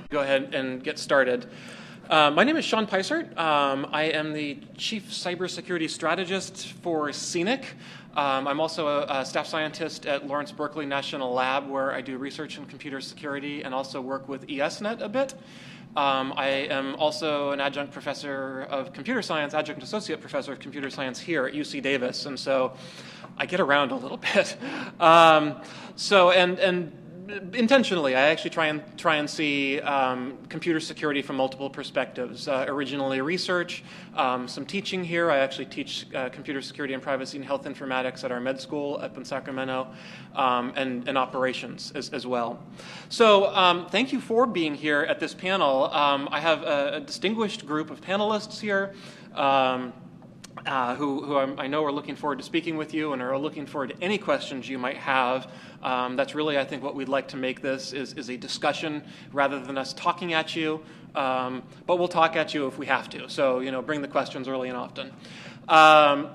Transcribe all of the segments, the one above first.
Go ahead and get started. My name is Sean Peisert. I am the Chief Cybersecurity Strategist for Cenic. I'm also a staff scientist at Lawrence Berkeley National Lab, where I do research in computer security and also work with ESnet a bit. I am also an adjunct professor of computer science, adjunct associate professor of computer science here at UC Davis, and so I get around a little bit. Intentionally, I actually try and see computer security from multiple perspectives. Originally research, some teaching here. I actually teach computer security and privacy and health informatics at our med school up in Sacramento, and operations as well. So thank you for being here at this panel. I have a distinguished group of panelists here. Who I know are looking forward to speaking with you and are looking forward to any questions you might have. That's really, I think, what we'd like to make this is a discussion rather than us talking at you. But we'll talk at you if we have to. So, bring the questions early and often.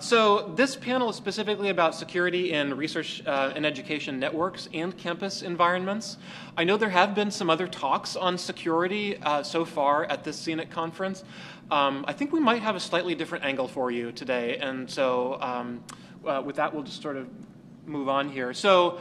So this panel is specifically about security in research and education networks and campus environments. I know there have been some other talks on security so far at this Cenic conference. I think we might have a slightly different angle for you today, and so with that, we'll just sort of move on here. So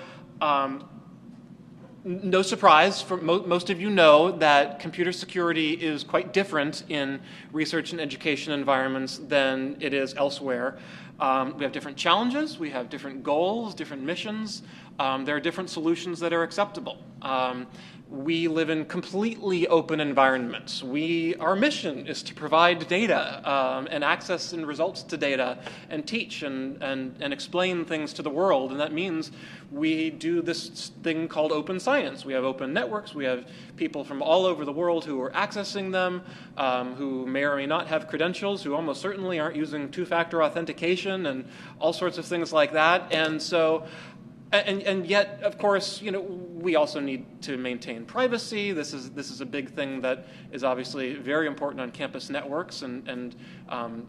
no surprise, for most of you know that computer security is quite different in research and education environments than it is elsewhere. We have different challenges, we have different goals, different missions. There are different solutions that are acceptable. We live in completely open environments. Our mission is to provide data and access and results to data and teach and explain things to the world. And that means we do this thing called open science. We have open networks. We have people from all over the world who are accessing them, who may or may not have credentials, who almost certainly aren't using two-factor authentication and all sorts of things like that. And so And yet, of course, we also need to maintain privacy. This is a big thing that is obviously very important on campus networks and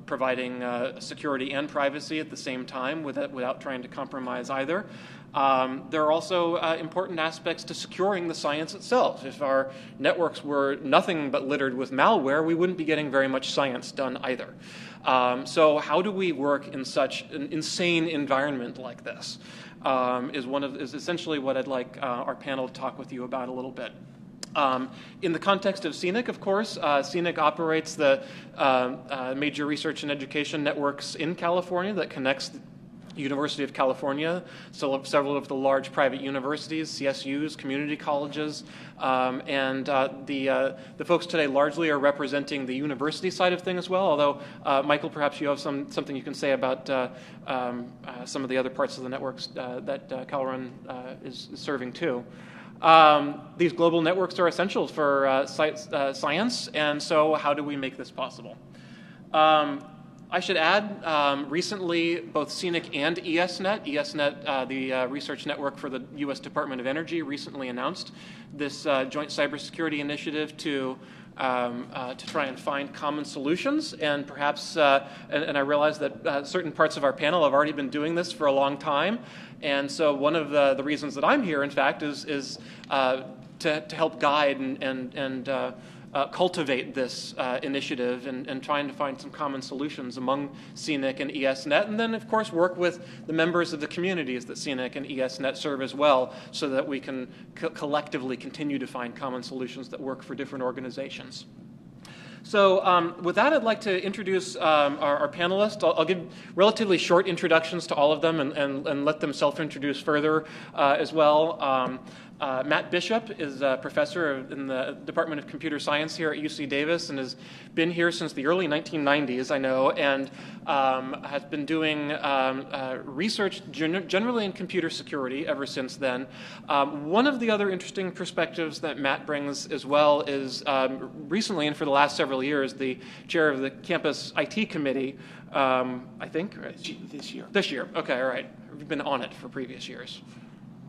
providing security and privacy at the same time without trying to compromise either. There are also important aspects to securing the science itself. If our networks were nothing but littered with malware, we wouldn't be getting very much science done either. So how do we work in such an insane environment like this? Is essentially what I'd like our panel to talk with you about a little bit. In the context of Cenic, of course, Cenic operates the major research and education networks in California that connects the University of California, several of the large private universities, CSUs, community colleges, and the folks today largely are representing the university side of things as well, although, Michael, perhaps you have something you can say about some of the other parts of the networks that CalREN is serving too. These global networks are essential for science, and so how do we make this possible? I should add, recently, both Cenic and ESnet, the research network for the U.S. Department of Energy, recently announced this joint cybersecurity initiative to try and find common solutions. And perhaps, and I realize that certain parts of our panel have already been doing this for a long time. And so one of the reasons that I'm here, in fact, is to help guide and cultivate this initiative and trying to find some common solutions among Cenic and ESnet, and then, of course, work with the members of the communities that Cenic and ESnet serve as well, so that we can collectively continue to find common solutions that work for different organizations. So with that, I'd like to introduce our panelists. I'll give relatively short introductions to all of them and let them self-introduce further as well. Matt Bishop is a professor in the Department of Computer Science here at UC Davis and has been here since the early 1990s, I know, and has been doing research generally in computer security ever since then. One of the other interesting perspectives that Matt brings as well is recently and for the last several years the chair of the campus IT committee, I think. This year. This year. Okay, all right. We've been on it for previous years.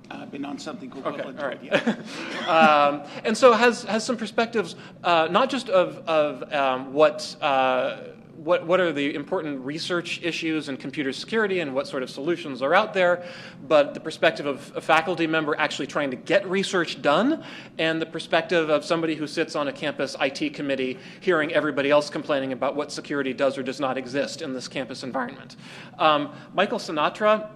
I've been on something called okay, all right. Yeah. And so has some perspectives, not just of what are the important research issues in computer security and what sort of solutions are out there, but the perspective of a faculty member actually trying to get research done, and the perspective of somebody who sits on a campus IT committee hearing everybody else complaining about what security does or does not exist in this campus environment. Michael Sinatra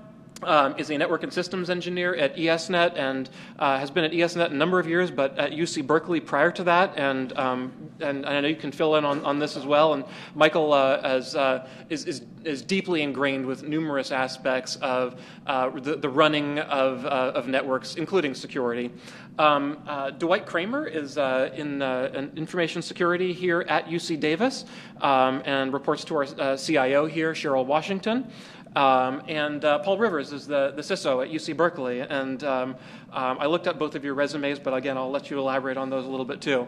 is a network and systems engineer at ESnet and has been at ESnet a number of years, but at UC Berkeley prior to that. And I know you can fill in on this as well. And Michael is deeply ingrained with numerous aspects of the running of networks, including security. Dewight Kramer is in information security here at UC Davis and reports to our CIO here, Cheryl Washington. And Paul Rivers is the CISO at UC Berkeley. And I looked at both of your resumes, but again, I'll let you elaborate on those a little bit too.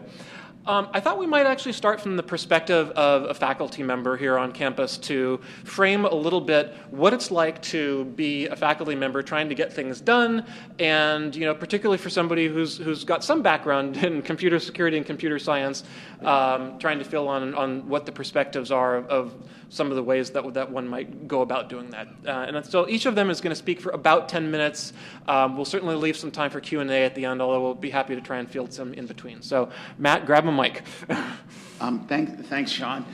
I thought we might actually start from the perspective of a faculty member here on campus to frame a little bit what it's like to be a faculty member trying to get things done, and particularly for somebody who's got some background in computer security and computer science, trying to fill on what the perspectives are of some of the ways that one might go about doing that. And so each of them is going to speak for about 10 minutes. We'll certainly leave some time for Q&A at the end, although we'll be happy to try and field some in between. So Matt, grab a mic. Thanks, Sean.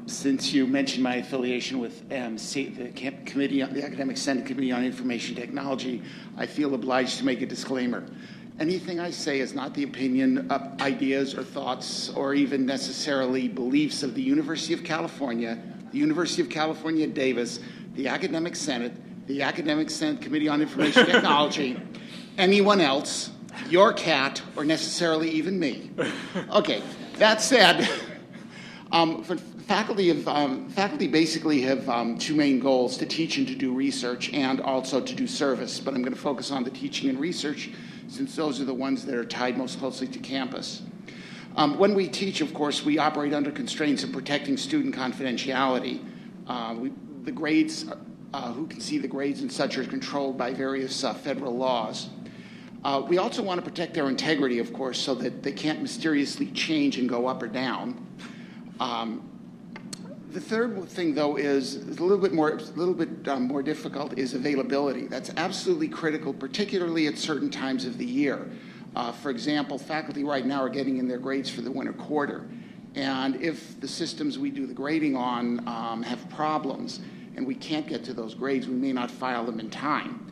Since you mentioned my affiliation with the Academic Senate Committee on Information Technology, I feel obliged to make a disclaimer. Anything I say is not the opinion, ideas, or thoughts, or even necessarily beliefs of the University of California, the University of California at Davis, the Academic Senate, the Academic Senate Committee on Information Technology, anyone else, your cat, or necessarily even me. Okay, that said, faculty basically have two main goals: to teach and to do research, and also to do service. But I'm going to focus on the teaching and research, since those are the ones that are tied most closely to campus. When we teach, of course, we operate under constraints of protecting student confidentiality. The grades, who can see the grades and such, are controlled by various federal laws. We also want to protect their integrity, of course, so that they can't mysteriously change and go up or down. The third thing, though, is a little bit more difficult, is availability. That's absolutely critical, particularly at certain times of the year. For example, faculty right now are getting in their grades for the winter quarter. And if the systems we do the grading on have problems and we can't get to those grades, we may not file them in time.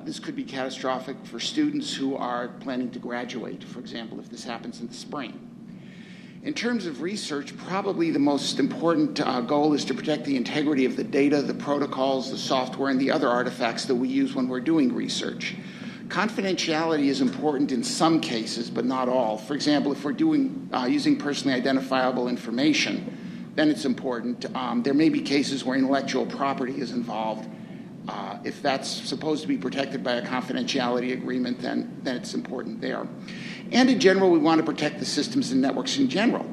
This could be catastrophic for students who are planning to graduate, for example, if this happens in the spring. In terms of research, probably the most important goal is to protect the integrity of the data, the protocols, the software, and the other artifacts that we use when we're doing research. Confidentiality is important in some cases, but not all. For example, if we're using personally identifiable information, then it's important. There may be cases where intellectual property is involved. If that's supposed to be protected by a confidentiality agreement, then it's important there. And in general, we want to protect the systems and networks in general.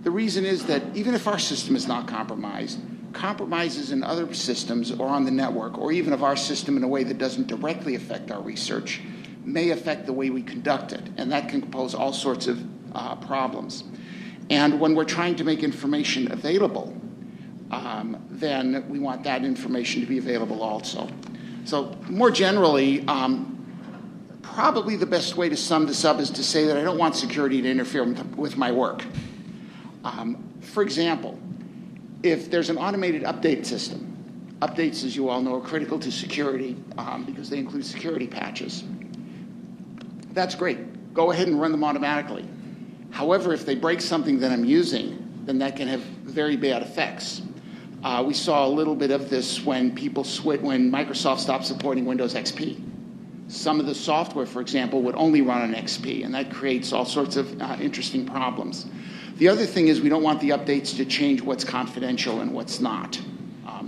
The reason is that even if our system is not compromised, compromises in other systems or on the network, or even of our system in a way that doesn't directly affect our research, may affect the way we conduct it, and that can pose all sorts of problems. And when we're trying to make information available, then we want that information to be available also. So more generally, probably the best way to sum this up is to say that I don't want security to interfere with my work. For example, if there's an automated update system, updates, as you all know, are critical to security because they include security patches. That's great. Go ahead and run them automatically. However, if they break something that I'm using, then that can have very bad effects. We saw a little bit of this when Microsoft stopped supporting Windows XP. Some of the software, for example, would only run on XP, and that creates all sorts of interesting problems. The other thing is we don't want the updates to change what's confidential and what's not.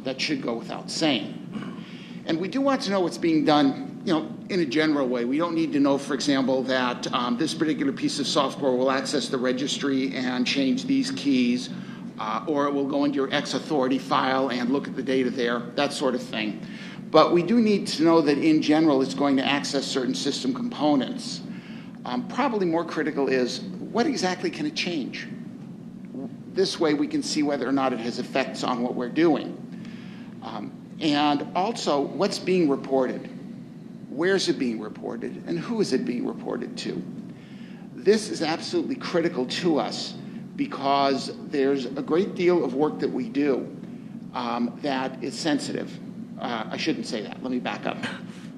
That should go without saying. And we do want to know what's being done, in a general way. We don't need to know, for example, that this particular piece of software will access the registry and change these keys, or it will go into your X authority file and look at the data there, that sort of thing. But we do need to know that in general it's going to access certain system components. Probably more critical is what exactly can it change? this way we can see whether or not it has effects on what we're doing. And also, what's being reported? Where's it being reported? And who is it being reported to? This is absolutely critical to us because there's a great deal of work that we do that is sensitive. I shouldn't say that. Let me back up.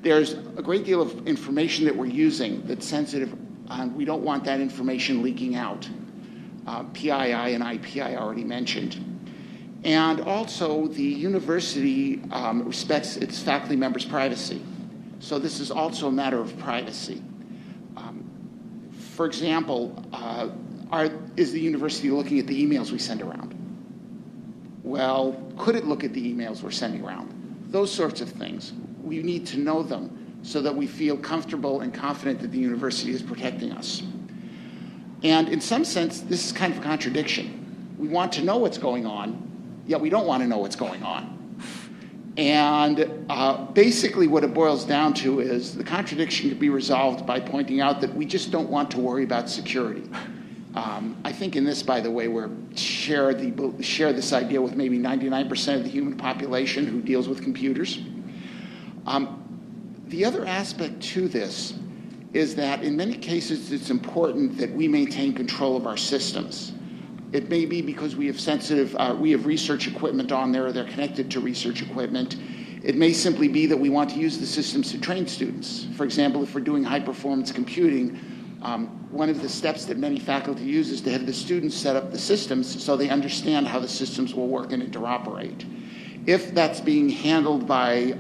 There's a great deal of information that we're using that's sensitive. We don't want that information leaking out. PII and IP I already mentioned. And also, the university respects its faculty members' privacy. So this is also a matter of privacy. For example, is the university looking at the emails we send around? Well, could it look at the emails we're sending around? Those sorts of things. We need to know them so that we feel comfortable and confident that the university is protecting us. And in some sense, this is kind of a contradiction. We want to know what's going on, yet we don't want to know what's going on. And basically what it boils down to is the contradiction can be resolved by pointing out that we just don't want to worry about security. I think in this, by the way, we share this idea with maybe 99% of the human population who deals with computers. The other aspect to this is that in many cases it's important that we maintain control of our systems. It may be because we have research equipment on there, or they're connected to research equipment. It may simply be that we want to use the systems to train students. For example, if we're doing high-performance computing, one of the steps that many faculty use is to have the students set up the systems so they understand how the systems will work and interoperate. If that's being handled by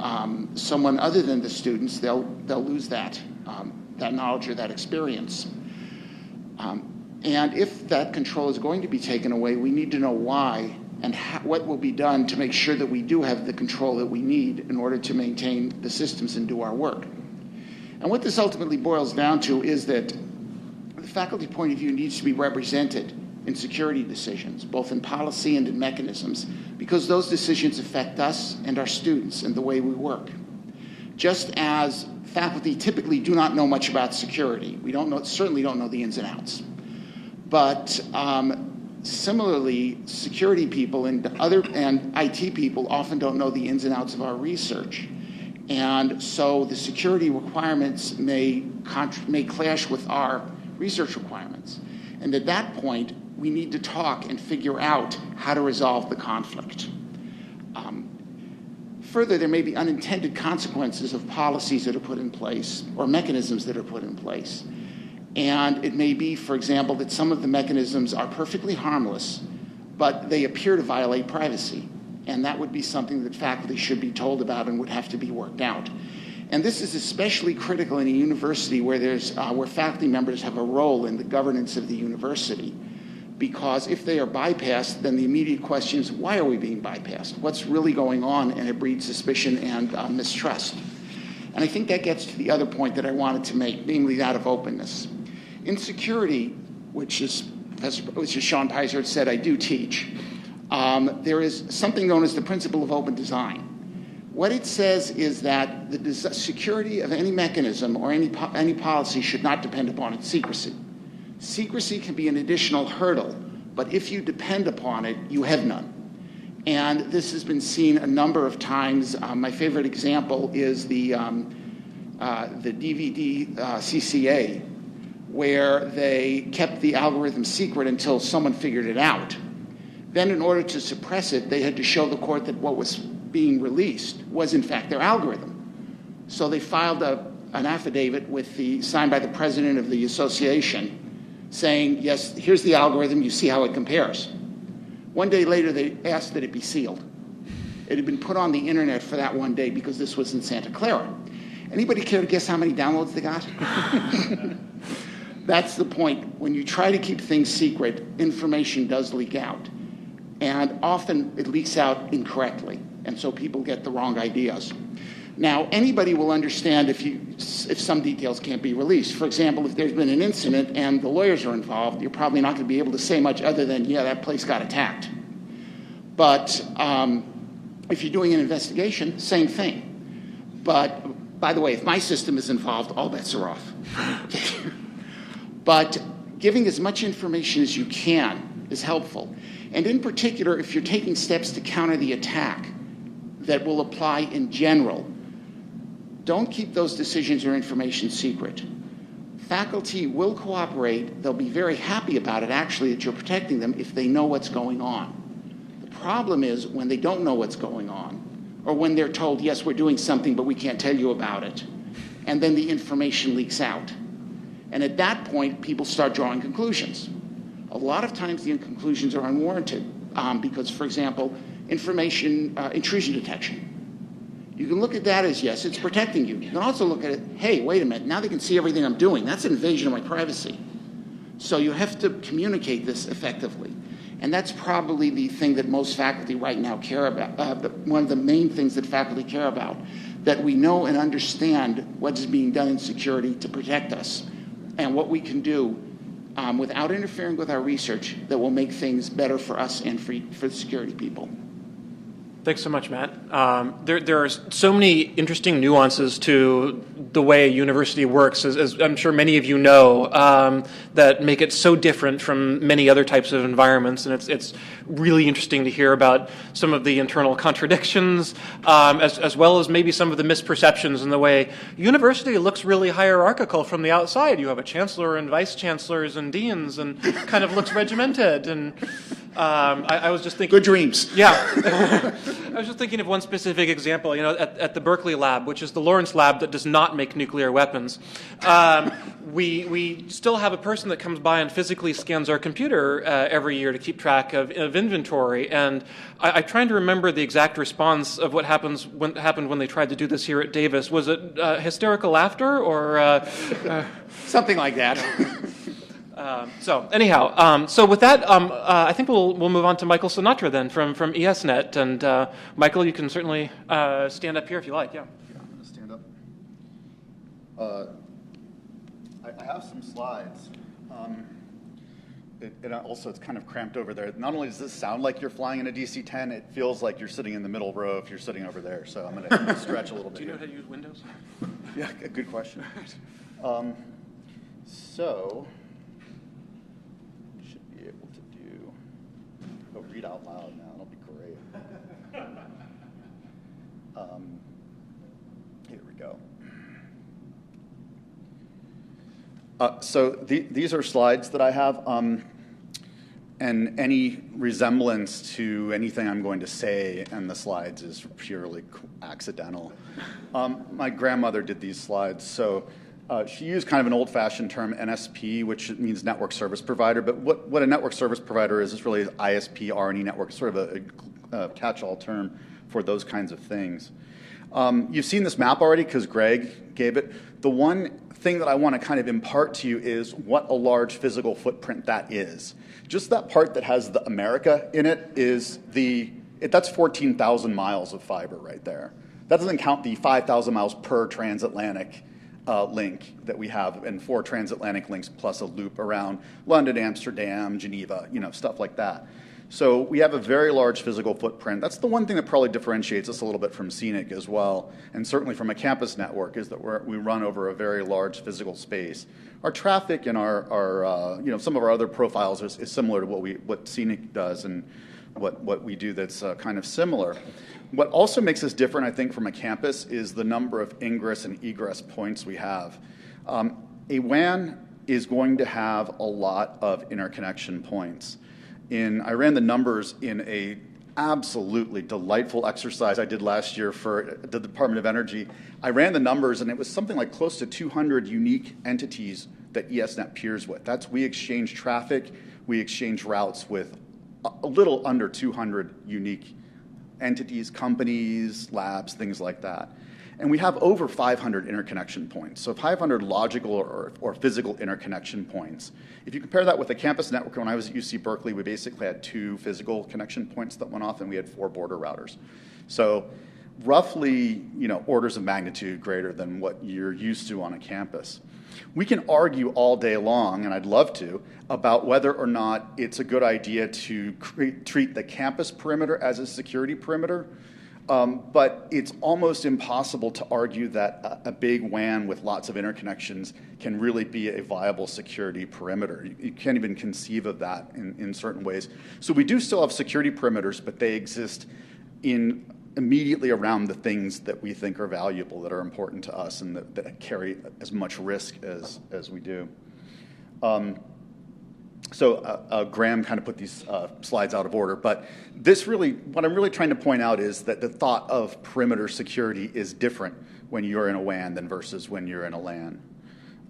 someone other than the students, they'll lose that knowledge or that experience. And if that control is going to be taken away, we need to know why and what will be done to make sure that we do have the control that we need in order to maintain the systems and do our work. And what this ultimately boils down to is that the faculty point of view needs to be represented in security decisions, both in policy and in mechanisms, because those decisions affect us and our students and the way we work. Just as faculty typically do not know much about security, certainly don't know the ins and outs. But similarly, security people and IT people often don't know the ins and outs of our research. And so the security requirements may clash with our research requirements. And at that point, we need to talk and figure out how to resolve the conflict. Further, there may be unintended consequences of policies that are put in place or mechanisms that are put in place. And it may be, for example, that some of the mechanisms are perfectly harmless, but they appear to violate privacy. And that would be something that faculty should be told about and would have to be worked out. And this is especially critical in a university where faculty members have a role in the governance of the university. Because if they are bypassed, then the immediate question is, why are we being bypassed? What's really going on? And it breeds suspicion and mistrust. And I think that gets to the other point that I wanted to make, namely that of openness. In security, which is Sean Pizer had said I do teach, there is something known as the principle of open design. What it says is that the security of any mechanism or any policy should not depend upon its secrecy. Secrecy can be an additional hurdle, but if you depend upon it, you have none. And this has been seen a number of times. My favorite example is the DVD CCA, where they kept the algorithm secret until someone figured it out. Then in order to suppress it, they had to show the court that what was being released was in fact their algorithm. So they filed an affidavit signed by the president of the association saying, yes, here's the algorithm, you see how it compares. One day later, they asked that it be sealed. It had been put on the internet for that one day because this was in Santa Clara. Anybody care to guess how many downloads they got? That's the point. When you try to keep things secret, information does leak out. And often it leaks out incorrectly, and so people get the wrong ideas. Now, anybody will understand if some details can't be released. For example, if there's been an incident and the lawyers are involved, you're probably not going to be able to say much other than, yeah, that place got attacked. But if you're doing an investigation, same thing. But, by the way, if my system is involved, all bets are off. But giving as much information as you can is helpful. And in particular, if you're taking steps to counter the attack that will apply in general, don't keep those decisions or information secret. Faculty will cooperate. They'll be very happy about it, actually, that you're protecting them if they know what's going on. The problem is when they don't know what's going on, or when they're told, yes, we're doing something, but we can't tell you about it, and then the information leaks out. And at that point, people start drawing conclusions. A lot of times the conclusions are unwarranted because, for example, information intrusion detection. You can look at that as, yes, it's protecting you. You can also look at it, hey, wait a minute, now they can see everything I'm doing. That's an invasion of my privacy. So you have to communicate this effectively. And that's probably the thing that most faculty right now care about, one of the main things that faculty care about, that we know and understand what is being done in security to protect us and what we can do without interfering with our research that will make things better for us and for the security people. Thanks so much, Matt. There are so many interesting nuances to the way a university works, as I'm sure many of you know, that make it so different from many other types of environments. And it's really interesting to hear about some of the internal contradictions, as well as maybe some of the misperceptions in the way university looks really hierarchical from the outside. You have a chancellor and vice chancellors and deans, and kind of looks regimented. And I was just thinking, good dreams. Yeah. I was just thinking of one specific example. At the Berkeley lab, which is the Lawrence lab that does not make nuclear weapons, we still have a person that comes by and physically scans our computer every year to keep track of inventory. And I'm trying to remember the exact response of what happened when they tried to do this here at Davis. Was it hysterical laughter or something like that? So anyhow, so with that, I think we'll move on to Michael Sinatra then from ESnet. And Michael, you can certainly stand up here if you like. Yeah. I'm going to stand up. I have some slides. It's kind of cramped over there. Not only does this sound like you're flying in a DC-10, it feels like you're sitting in the middle row if you're sitting over there. So I'm going to stretch a little bit. Do you know how to use Windows? Yeah, good question. So. Read out loud now. It'll be great. Here we go. So these are slides that I have, and any resemblance to anything I'm going to say in the slides is purely accidental. My grandmother did these slides, so she used kind of an old-fashioned term, NSP, which means network service provider. But what a network service provider is really ISP, RNE network, sort of a catch-all term for those kinds of things. You've seen this map already because Greg gave it. The one thing that I want to kind of impart to you is what a large physical footprint that is. Just that part that has the America in it is that's 14,000 miles of fiber right there. That doesn't count the 5,000 miles per transatlantic link that we have, and 4 transatlantic links plus a loop around London, Amsterdam, Geneva, stuff like that. So we have a very large physical footprint. That's the one thing that probably differentiates us a little bit from Cenic as well, and certainly from a campus network, is that we run over a very large physical space. Our traffic and our some of our other profiles is similar to what Cenic does and what we do that's kind of similar. What also makes us different, I think, from a campus is the number of ingress and egress points we have. A WAN is going to have a lot of interconnection points. I ran the numbers in a absolutely delightful exercise I did last year for the Department of Energy. I ran the numbers, and it was something like close to 200 unique entities that ESnet peers with. We exchange traffic, we exchange routes with a little under 200 unique entities, companies, labs, things like that. And we have over 500 interconnection points. So 500 logical or physical interconnection points. If you compare that with the campus network, when I was at UC Berkeley, we basically had 2 physical connection points that went off, and we had 4 border routers. So roughly, orders of magnitude greater than what you're used to on a campus. We can argue all day long, and I'd love to, about whether or not it's a good idea to treat the campus perimeter as a security perimeter. But it's almost impossible to argue that a big WAN with lots of interconnections can really be a viable security perimeter. You can't even conceive of that in certain ways. So we do still have security perimeters, but they exist immediately around the things that we think are valuable, that are important to us, and that carry as much risk as we do. So Graham kind of put these slides out of order, but what I'm really trying to point out is that the thought of perimeter security is different when you're in a WAN than versus when you're in a LAN.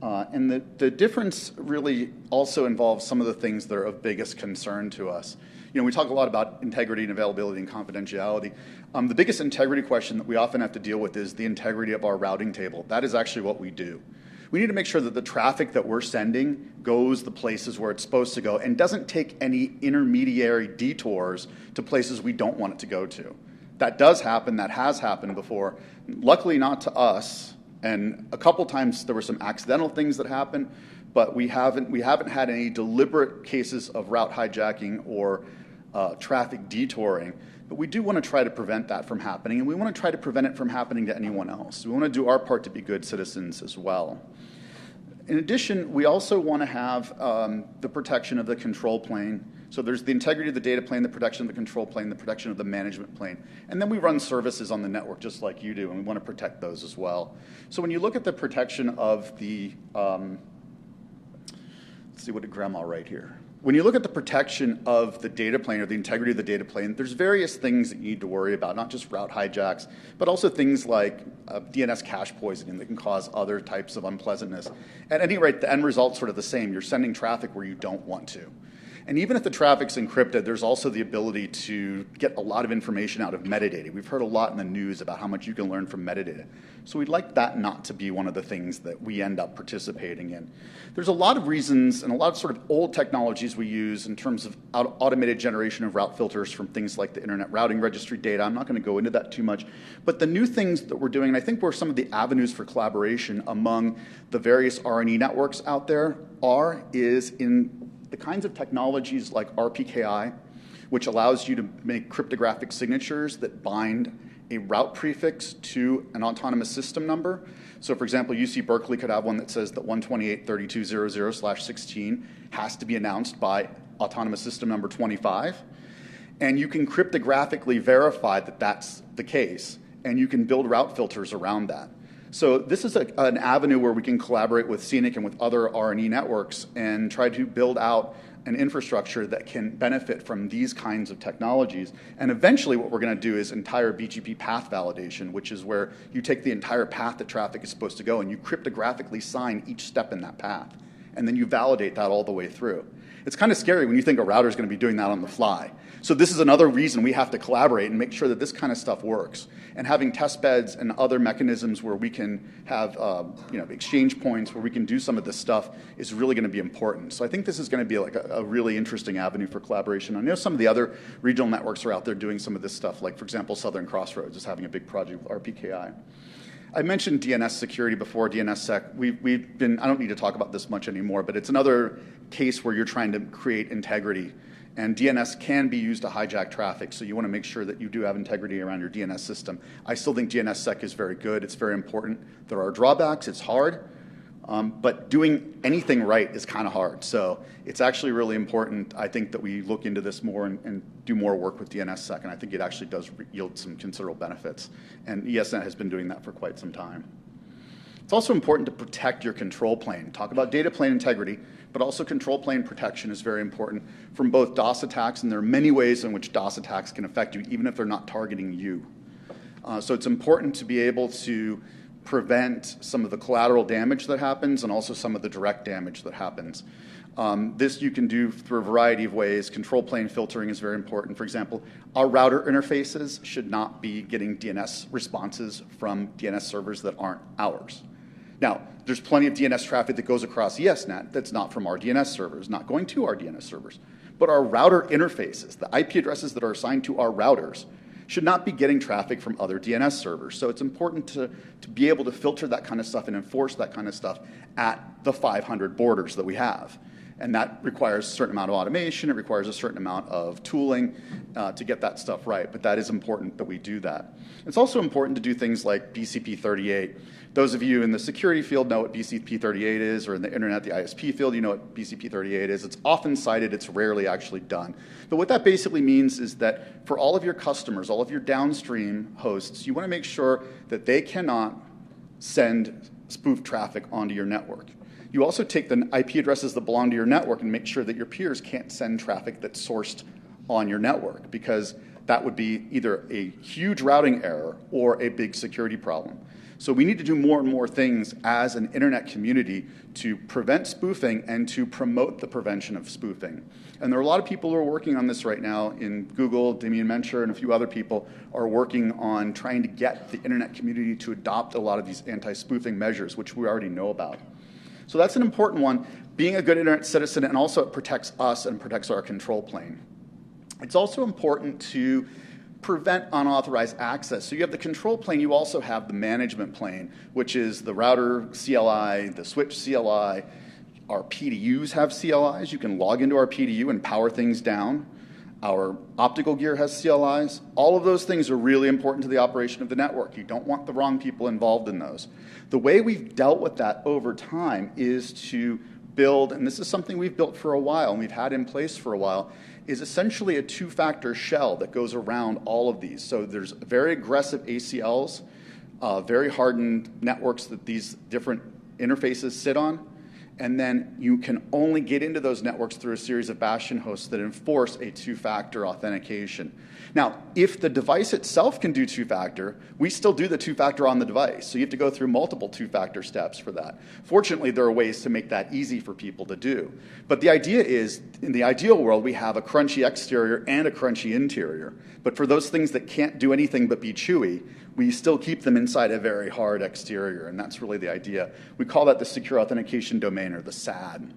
And the difference really also involves some of the things that are of biggest concern to us. We talk a lot about integrity and availability and confidentiality. The biggest integrity question that we often have to deal with is the integrity of our routing table. That is actually what we do. We need to make sure that the traffic that we're sending goes the places where it's supposed to go and doesn't take any intermediary detours to places we don't want it to go to. That does happen. That has happened before. Luckily not to us. And a couple times there were some accidental things that happened, but we haven't had any deliberate cases of route hijacking or traffic detouring. But we do want to try to prevent that from happening, and we want to try to prevent it from happening to anyone else. We want to do our part to be good citizens as well. In addition, we also want to have the protection of the control plane. So there's the integrity of the data plane, the protection of the control plane, the protection of the management plane. And then we run services on the network just like you do, and we want to protect those as well. So when you look at the protection of the, let's see, what did Grandma write here? When you look at the protection of the data plane or the integrity of the data plane, there's various things that you need to worry about, not just route hijacks, but also things like DNS cache poisoning that can cause other types of unpleasantness. At any rate, the end result's sort of the same. You're sending traffic where you don't want to. And even if the traffic's encrypted, there's also the ability to get a lot of information out of metadata. We've heard a lot in the news about how much you can learn from metadata. So we'd like that not to be one of the things that we end up participating in. There's a lot of reasons and a lot of sort of old technologies we use in terms of automated generation of route filters from things like the Internet Routing Registry data. I'm not going to go into that too much. But the new things that we're doing, and I think where some of the avenues for collaboration among the various RNE networks out there is in the kinds of technologies like RPKI, which allows you to make cryptographic signatures that bind a route prefix to an autonomous system number. So for example, UC Berkeley could have one that says that 128.32.00/16 has to be announced by autonomous system number 25. And you can cryptographically verify that that's the case. And you can build route filters around that. So this is an avenue where we can collaborate with Cenic and with other RNE networks and try to build out an infrastructure that can benefit from these kinds of technologies. And eventually what we're going to do is entire BGP path validation, which is where you take the entire path that traffic is supposed to go and you cryptographically sign each step in that path. And then you validate that all the way through. It's kind of scary when you think a router is going to be doing that on the fly. So this is another reason we have to collaborate and make sure that this kind of stuff works. And having test beds and other mechanisms where we can have exchange points where we can do some of this stuff is really going to be important. So I think this is going to be like a really interesting avenue for collaboration. I know some of the other regional networks are out there doing some of this stuff, like for example, Southern Crossroads is having a big project with RPKI. I mentioned DNS security before, DNSSEC. We've been, I don't need to talk about this much anymore, but it's another case where you're trying to create integrity. And DNS can be used to hijack traffic, so you want to make sure that you do have integrity around your DNS system. I still think DNSSEC is very good. It's very important. There are drawbacks. It's hard. But doing anything right is kind of hard. So it's actually really important, I think, that we look into this more and do more work with DNSSEC. And I think it actually does yield some considerable benefits. And ESnet has been doing that for quite some time. It's also important to protect your control plane. Talk about data plane integrity, but also control plane protection is very important from both DOS attacks, and there are many ways in which DOS attacks can affect you, even if they're not targeting you. So it's important to be able to prevent some of the collateral damage that happens and also some of the direct damage that happens. This you can do through a variety of ways. Control plane filtering is very important. For example, our router interfaces should not be getting DNS responses from DNS servers that aren't ours. Now, there's plenty of DNS traffic that goes across ESnet that's not from our DNS servers, not going to our DNS servers. But our router interfaces, the IP addresses that are assigned to our routers, should not be getting traffic from other DNS servers. So it's important to be able to filter that kind of stuff and enforce that kind of stuff at the 500 borders that we have. And that requires a certain amount of automation. It requires a certain amount of tooling to get that stuff right. But that is important that we do that. It's also important to do things like BCP38. Those of you in the security field know what BCP38 is, or in the internet, the ISP field, you know what BCP38 is. It's often cited, it's rarely actually done. But what that basically means is that for all of your customers, all of your downstream hosts, you want to make sure that they cannot send spoof traffic onto your network. You also take the IP addresses that belong to your network and make sure that your peers can't send traffic that's sourced on your network, because that would be either a huge routing error or a big security problem. So we need to do more and more things as an internet community to prevent spoofing and to promote the prevention of spoofing. And there are a lot of people who are working on this right now in Google. Damian Mencher and a few other people are working on trying to get the internet community to adopt a lot of these anti-spoofing measures, which we already know about. So that's an important one, being a good internet citizen, and also it protects us and protects our control plane. It's also important to prevent unauthorized access. So you have the control plane, you also have the management plane, which is the router CLI, the switch CLI. Our PDUs have CLIs. You can log into our PDU and power things down. Our optical gear has CLIs. All of those things are really important to the operation of the network. You don't want the wrong people involved in those. The way we've dealt with that over time is to build, and this is something we've built for a while and we've had in place for a while, is essentially a two-factor shell that goes around all of these. So there's very aggressive ACLs, very hardened networks that these different interfaces sit on, and then you can only get into those networks through a series of bastion hosts that enforce a two-factor authentication. Now, if the device itself can do two-factor, we still do the two-factor on the device. So you have to go through multiple two-factor steps for that. Fortunately, there are ways to make that easy for people to do. But the idea is, in the ideal world, we have a crunchy exterior and a crunchy interior. But for those things that can't do anything but be chewy, we still keep them inside a very hard exterior, and that's really the idea. We call that the Secure Authentication Domain, or the SAD.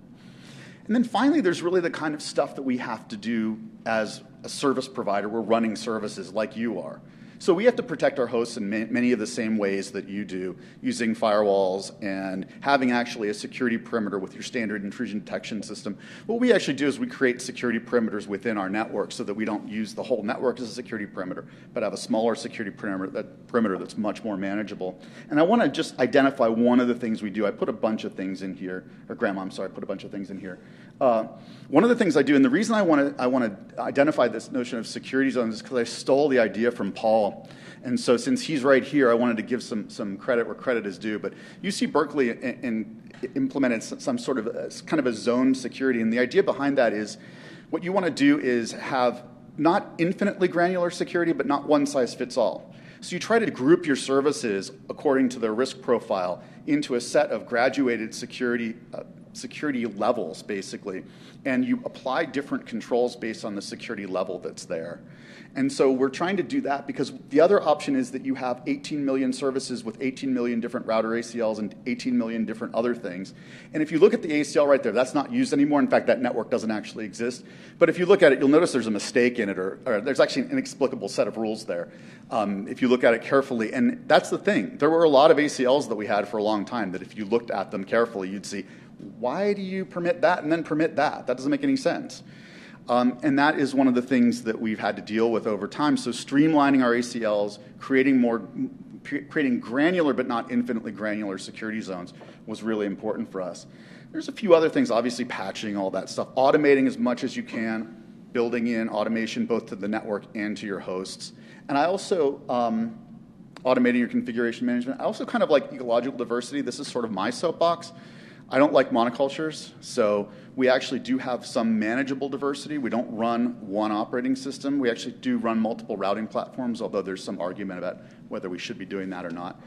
And then finally, there's really the kind of stuff that we have to do as a service provider. We're running services like you are. So we have to protect our hosts in many of the same ways that you do, using firewalls and having actually a security perimeter with your standard intrusion detection system. What we actually do is we create security perimeters within our network so that we don't use the whole network as a security perimeter, but have a smaller security perimeter that's much more manageable. And I want to just identify one of the things we do. I put a bunch of things in here, or Grandma, I'm sorry, I put a bunch of things in here. One of the things I do, and the reason I want to identify this notion of security zones is because I stole the idea from Paul. And so since he's right here, I wanted to give some credit where credit is due. But UC Berkeley implemented some sort of kind of a zone security. And the idea behind that is what you want to do is have not infinitely granular security, but not one size fits all. So you try to group your services according to their risk profile into a set of graduated security levels, basically, and you apply different controls based on the security level that's there. And so we're trying to do that because the other option is that you have 18 million services with 18 million different router ACLs and 18 million different other things. And if you look at the ACL right there, that's not used anymore. In fact, that network doesn't actually exist. But if you look at it, you'll notice there's a mistake in it, or there's actually an inexplicable set of rules there if you look at it carefully. And that's the thing. There were a lot of ACLs that we had for a long time that if you looked at them carefully, you'd see, why do you permit that and then permit that? That doesn't make any sense. And that is one of the things that we've had to deal with over time. So streamlining our ACLs, creating granular but not infinitely granular security zones was really important for us. There's a few other things, obviously patching, all that stuff, automating as much as you can, building in automation both to the network and to your hosts. And I also, automating your configuration management, I also kind of like ecological diversity. This is sort of my soapbox. I don't like monocultures, so we actually do have some manageable diversity. We don't run one operating system. We actually do run multiple routing platforms, although there's some argument about whether we should be doing that or not.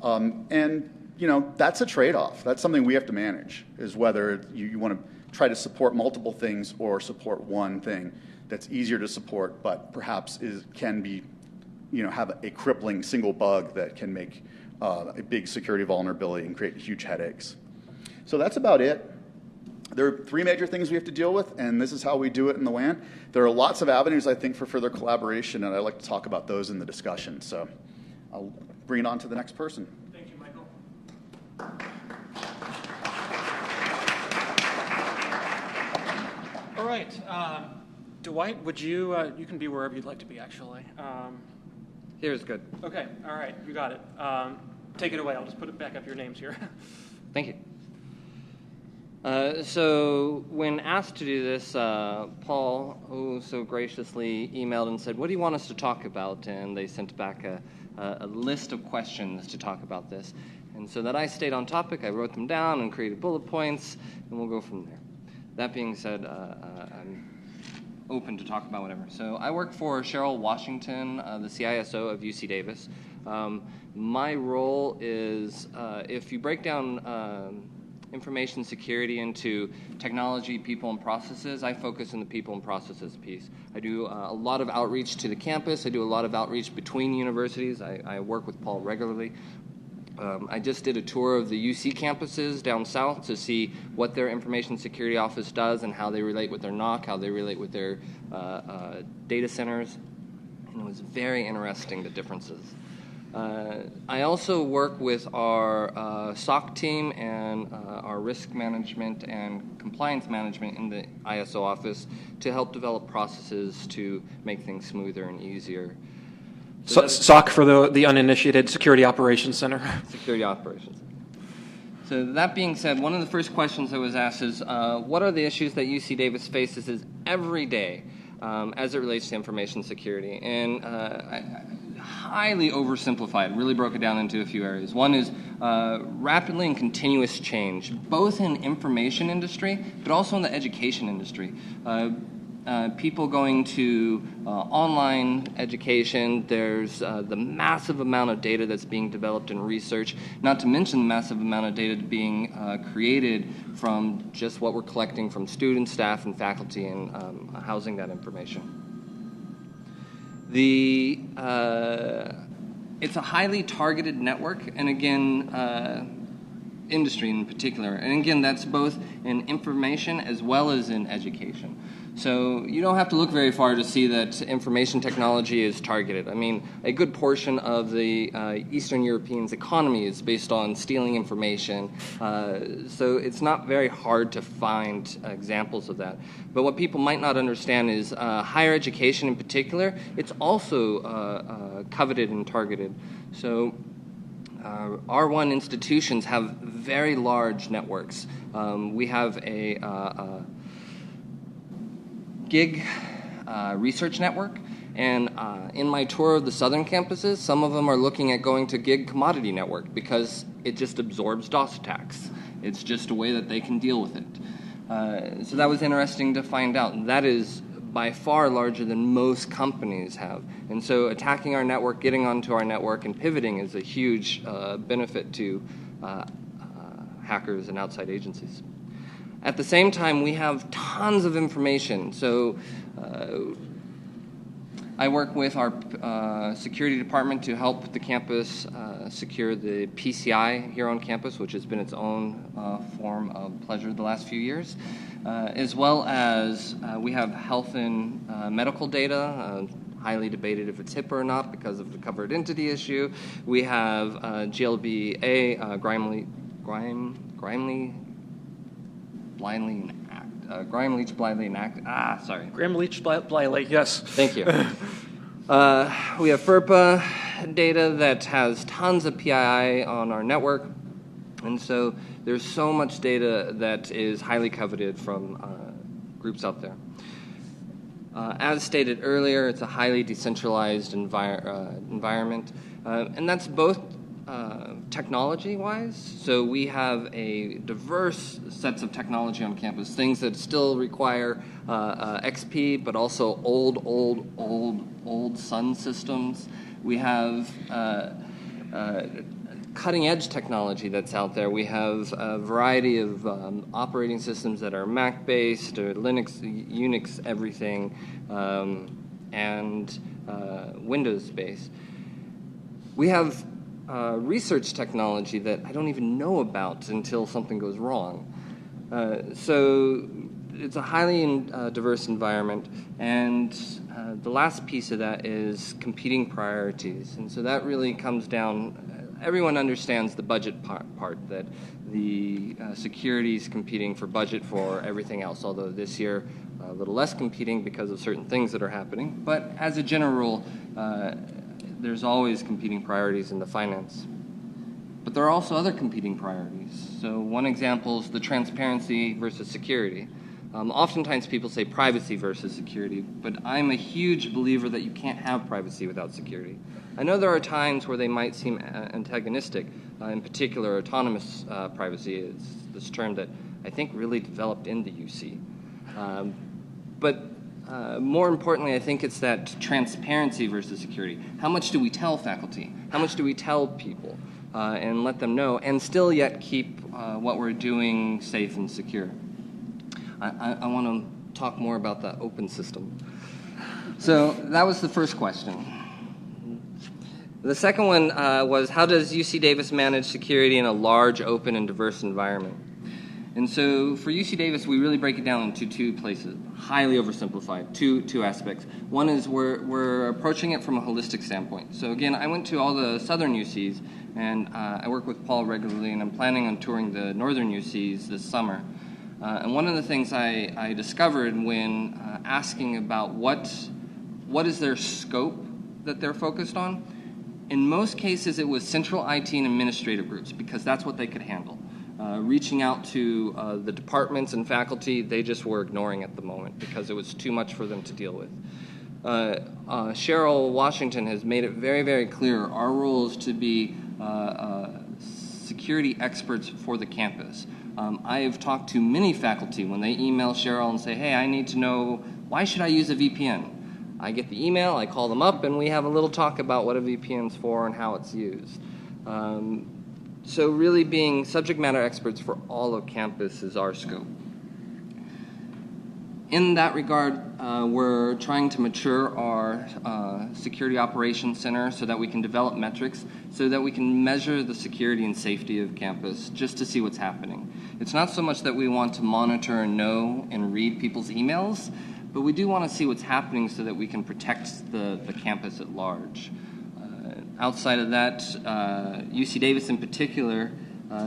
And you know, that's a trade-off. That's something we have to manage, is whether you want to try to support multiple things or support one thing that's easier to support, but perhaps can be, you know, have a crippling single bug that can make a big security vulnerability and create huge headaches. So that's about it. There are three major things we have to deal with, and this is how we do it in the WAN. There are lots of avenues, I think, for further collaboration, and I'd like to talk about those in the discussion. So I'll bring it on to the next person. Thank you, Michael. right. Dewight, would you, you can be wherever you'd like to be, actually. Here's good. Okay, all right, you got it. Take it away. I'll just put it back up your names here. Thank you. So when asked to do this, Paul, who so graciously emailed and said, what do you want us to talk about? And they sent back a list of questions to talk about this. And so that I stayed on topic, I wrote them down and created bullet points, and we'll go from there. That being said, I'm open to talk about whatever. So I work for Cheryl Washington, the CISO of UC Davis. My role is, if you break down information security into technology, people, and processes, I focus on the people and processes piece. I do a lot of outreach to the campus. I do a lot of outreach between universities. I work with Paul regularly. I just did a tour of the UC campuses down south to see what their information security office does and how they relate with their NOC, how they relate with their data centers. And it was very interesting, the differences. I also work with our SOC team and our risk management and compliance management in the ISO office to help develop processes to make things smoother and easier. So SOC for the uninitiated, Security Operations Center. Security Operations. So that being said, one of the first questions I was asked is, what are the issues that UC Davis faces every day as it relates to information security? And highly oversimplified, really broke it down into a few areas. One is rapidly and continuous change, both in information industry, but also in the education industry. People going to online education, there's the massive amount of data that's being developed in research, not to mention the massive amount of data being created from just what we're collecting from students, staff, and faculty and housing that information. It's a highly targeted network, and again, industry in particular. And again, that's both in information as well as in education. So you don't have to look very far to see that information technology is targeted. I mean, a good portion of the Eastern Europeans' economy is based on stealing information. So it's not very hard to find examples of that. But what people might not understand is higher education in particular, it's also coveted and targeted. So R1 institutions have very large networks. We have a gig research network, and in my tour of the southern campuses, some of them are looking at going to gig commodity network because it just absorbs DOS attacks. It's just a way that they can deal with it. So that was interesting to find out. That is by far larger than most companies have. And so attacking our network, getting onto our network, and pivoting is a huge benefit to hackers and outside agencies. At the same time, we have tons of information. So I work with our security department to help the campus secure the PCI here on campus, which has been its own form of pleasure the last few years, as well as we have health and medical data, highly debated if it's HIPAA or not because of the covered entity issue. We have GLBA, Grime-Leach Blindly enact. Graham-Leach Bliley, yes. Thank you. We have FERPA data that has tons of PII on our network, and so there's so much data that is highly coveted from groups out there. As stated earlier, it's a highly decentralized environment, and that's both technology-wise. So we have a diverse sets of technology on campus, things that still require XP, but also old Sun systems. We have cutting-edge technology that's out there. We have a variety of operating systems that are Mac-based or Linux, Unix, everything, and Windows-based. We have research technology that I don't even know about until something goes wrong. So it's a highly diverse environment, and the last piece of that is competing priorities. And so that really comes down, everyone understands the budget part that the security is competing for budget for everything else, although this year a little less competing because of certain things that are happening. But as a general rule, there's always competing priorities in the finance. But there are also other competing priorities. So one example is the transparency versus security. Oftentimes people say privacy versus security, but I'm a huge believer that you can't have privacy without security. I know there are times where they might seem antagonistic. In particular, autonomous privacy is this term that I think really developed in the UC. But more importantly, I think it's that transparency versus security. How much do we tell faculty? How much do we tell people and let them know, and still yet keep what we're doing safe and secure? I want to talk more about the open system. So that was the first question. The second one was, how does UC Davis manage security in a large, open, and diverse environment? And so for UC Davis, we really break it down into two places, highly oversimplified, two aspects. One is we're approaching it from a holistic standpoint. So again, I went to all the southern UCs, and I work with Paul regularly, and I'm planning on touring the northern UCs this summer. And one of the things I discovered when asking about what is their scope that they're focused on, in most cases it was central IT and administrative groups, because that's what they could handle. Reaching out to the departments and faculty, they just were ignoring at the moment because it was too much for them to deal with. Cheryl Washington has made it very, very clear our role is to be security experts for the campus. I have talked to many faculty when they email Cheryl and say, hey, I need to know, why should I use a VPN? I get the email, I call them up, and we have a little talk about what a VPN's for and how it's used. So really being subject matter experts for all of campus is our scope. In that regard, we're trying to mature our Security Operations Center so that we can develop metrics so that we can measure the security and safety of campus just to see what's happening. It's not so much that we want to monitor and know and read people's emails, but we do want to see what's happening so that we can protect the campus at large. Outside of that, UC Davis in particular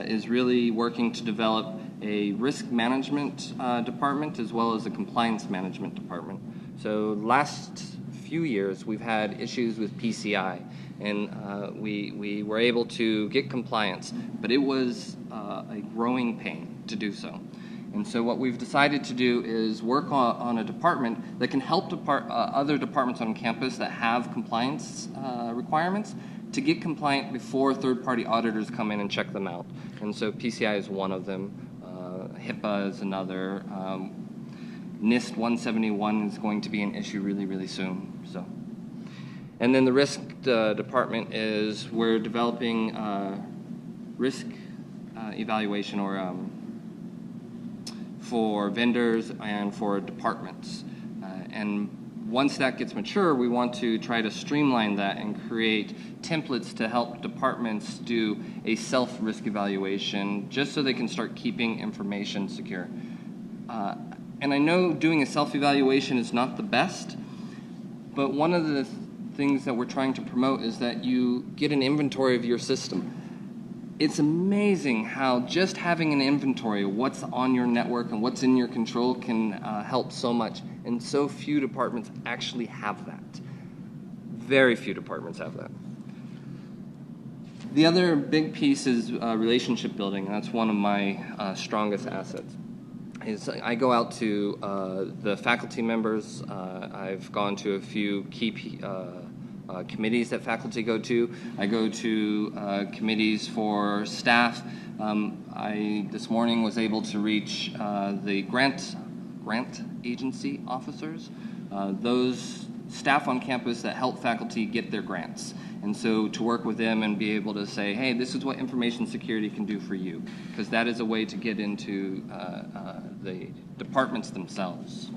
is really working to develop a risk management department as well as a compliance management department. So last few years we've had issues with PCI, and we were able to get compliance, but it was a growing pain to do so. And so what we've decided to do is work on a department that can help other departments on campus that have compliance requirements to get compliant before third-party auditors come in and check them out. And so PCI is one of them. HIPAA is another. NIST 171 is going to be an issue really, really soon. So, and then the risk department is we're developing risk evaluation or for vendors and for departments. And once that gets mature, we want to try to streamline that and create templates to help departments do a self-risk evaluation just so they can start keeping information secure. And I know doing a self-evaluation is not the best, but one of the things that we're trying to promote is that you get an inventory of your system. It's amazing how just having an inventory of what's on your network and what's in your control can help so much, and so few departments actually have that. Very few departments have that. The other big piece is relationship building, and that's one of my strongest assets. I go out to the faculty members. I've gone to a few key committees that faculty go to. I go to committees for staff. I this morning was able to reach the grant agency officers, those staff on campus that help faculty get their grants. And so to work with them and be able to say, hey, this is what information security can do for you, because that is a way to get into the departments themselves.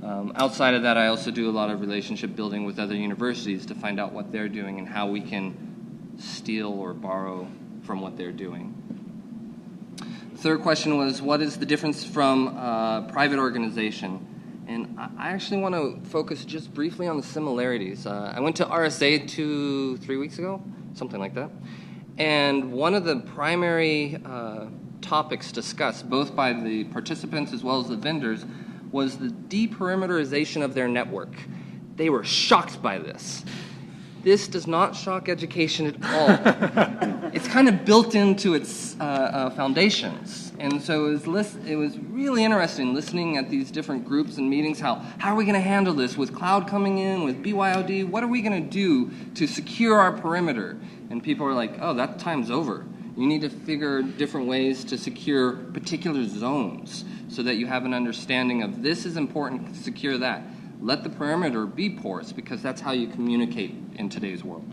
Outside of that, I also do a lot of relationship building with other universities to find out what they're doing and how we can steal or borrow from what they're doing. The third question was, what is the difference from private organization? And I actually want to focus just briefly on the similarities. I went to RSA 2-3 weeks ago, something like that. And one of the primary topics discussed, both by the participants as well as the vendors, was the deperimeterization of their network. They were shocked by this. This does not shock education at all. It's kind of built into its foundations. And so it was really interesting listening at these different groups and meetings, how are we going to handle this with cloud coming in, with BYOD? What are we going to do to secure our perimeter? And people are like, oh, that time's over. You need to figure different ways to secure particular zones so that you have an understanding of this is important to secure that. Let the perimeter be porous because that's how you communicate in today's world.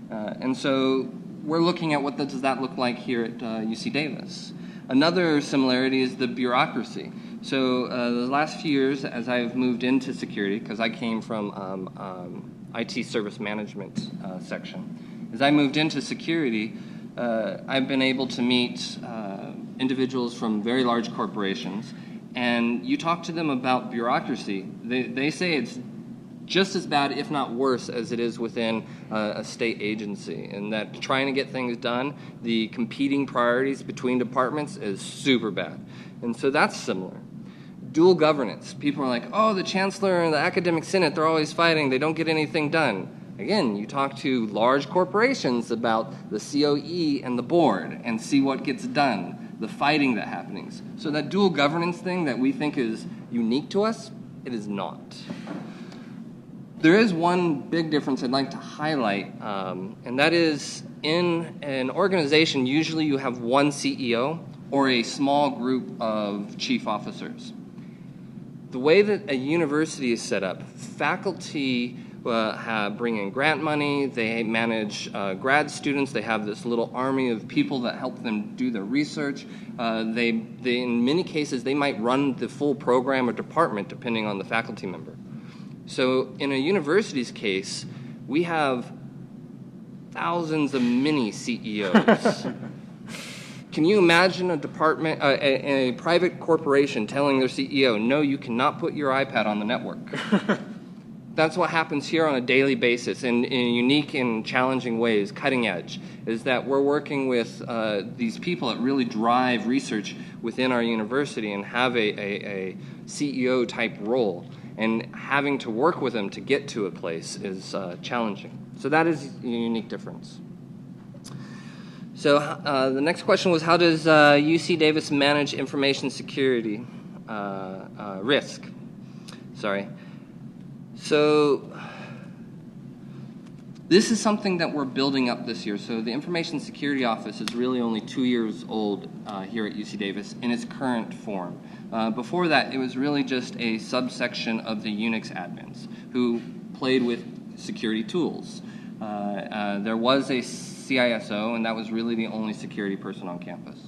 And so we're looking at what does that look like here at UC Davis. Another similarity is the bureaucracy. So the last few years, as I've moved into security, because I came from IT service management section, as I moved into security, I've been able to meet individuals from very large corporations, and you talk to them about bureaucracy, they say it's just as bad, if not worse, as it is within a state agency, and that trying to get things done, the competing priorities between departments is super bad. And so that's similar. Dual governance. People are like, oh, the chancellor and the academic senate, they're always fighting, they don't get anything done. Again, you talk to large corporations about the COE and the board and see what gets done, the fighting that happens. So that dual governance thing that we think is unique to us, it is not. There is one big difference I'd like to highlight, and that is in an organization, usually you have one CEO or a small group of chief officers. The way that a university is set up, faculty bring in grant money, they manage grad students, they have this little army of people that help them do their research. They in many cases, they might run the full program or department depending on the faculty member. So in a university's case, we have thousands of mini CEOs. Can you imagine a department, a private corporation telling their CEO, no, you cannot put your iPad on the network? That's what happens here on a daily basis in unique and challenging ways, cutting edge, is that we're working with these people that really drive research within our university and have a CEO type role. And having to work with them to get to a place is challenging. So that is a unique difference. So the next question was, how does UC Davis manage information security risk? So this is something that we're building up this year. So the Information Security Office is really only 2 years old here at UC Davis in its current form. Before that, it was really just a subsection of the Unix admins who played with security tools. There was a CISO, and that was really the only security person on campus.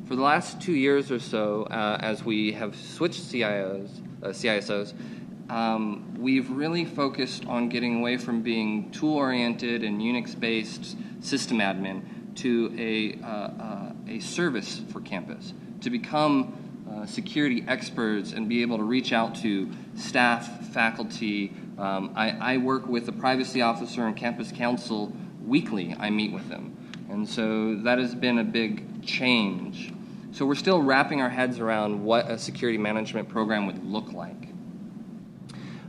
For the last 2 years or so, as we have switched CISOs, we've really focused on getting away from being tool-oriented and Unix-based system admin to a service for campus, to become security experts and be able to reach out to staff, faculty. I work with the privacy officer and campus council weekly. I meet with them. And so that has been a big change. So we're still wrapping our heads around what a security management program would look like.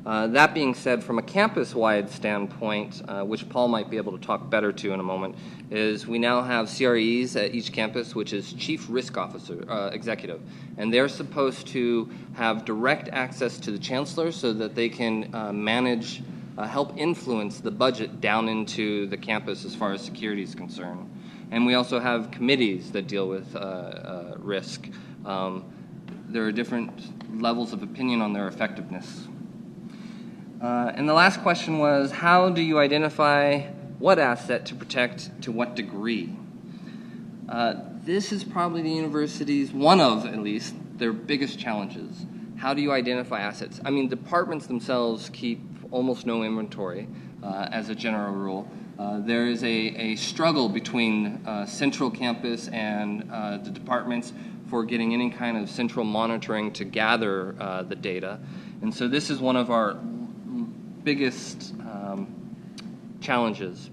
That being said, from a campus-wide standpoint, which Paul might be able to talk better to in a moment, is we now have CREs at each campus, which is Chief Risk Officer, Executive. And they're supposed to have direct access to the chancellor so that they can manage, help influence the budget down into the campus as far as security is concerned. And we also have committees that deal with risk. There are different levels of opinion on their effectiveness. And the last question was, how do you identify what asset to protect to what degree? This is probably the university's, one of at least, their biggest challenges. How do you identify assets? I mean, departments themselves keep almost no inventory as a general rule. There is a struggle between central campus and the departments for getting any kind of central monitoring to gather the data. And so this is one of our biggest challenges.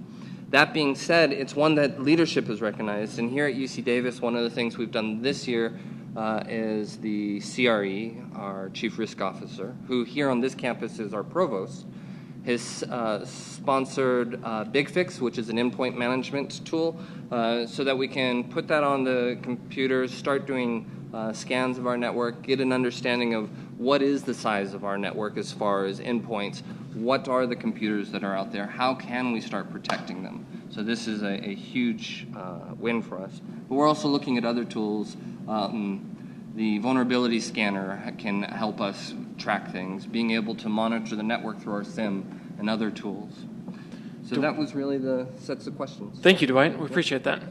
That being said, it's one that leadership has recognized, and here at UC Davis, one of the things we've done this year is the CRE, our Chief Risk Officer, who here on this campus is our provost. Has sponsored BigFix, which is an endpoint management tool, so that we can put that on the computers, start doing scans of our network, get an understanding of what is the size of our network as far as endpoints, what are the computers that are out there, how can we start protecting them. So this is a huge win for us. But we're also looking at other tools. The vulnerability scanner can help us track things, being able to monitor the network through our SIM and other tools. So that was really the sets of questions. Thank you, Dewight. We appreciate that.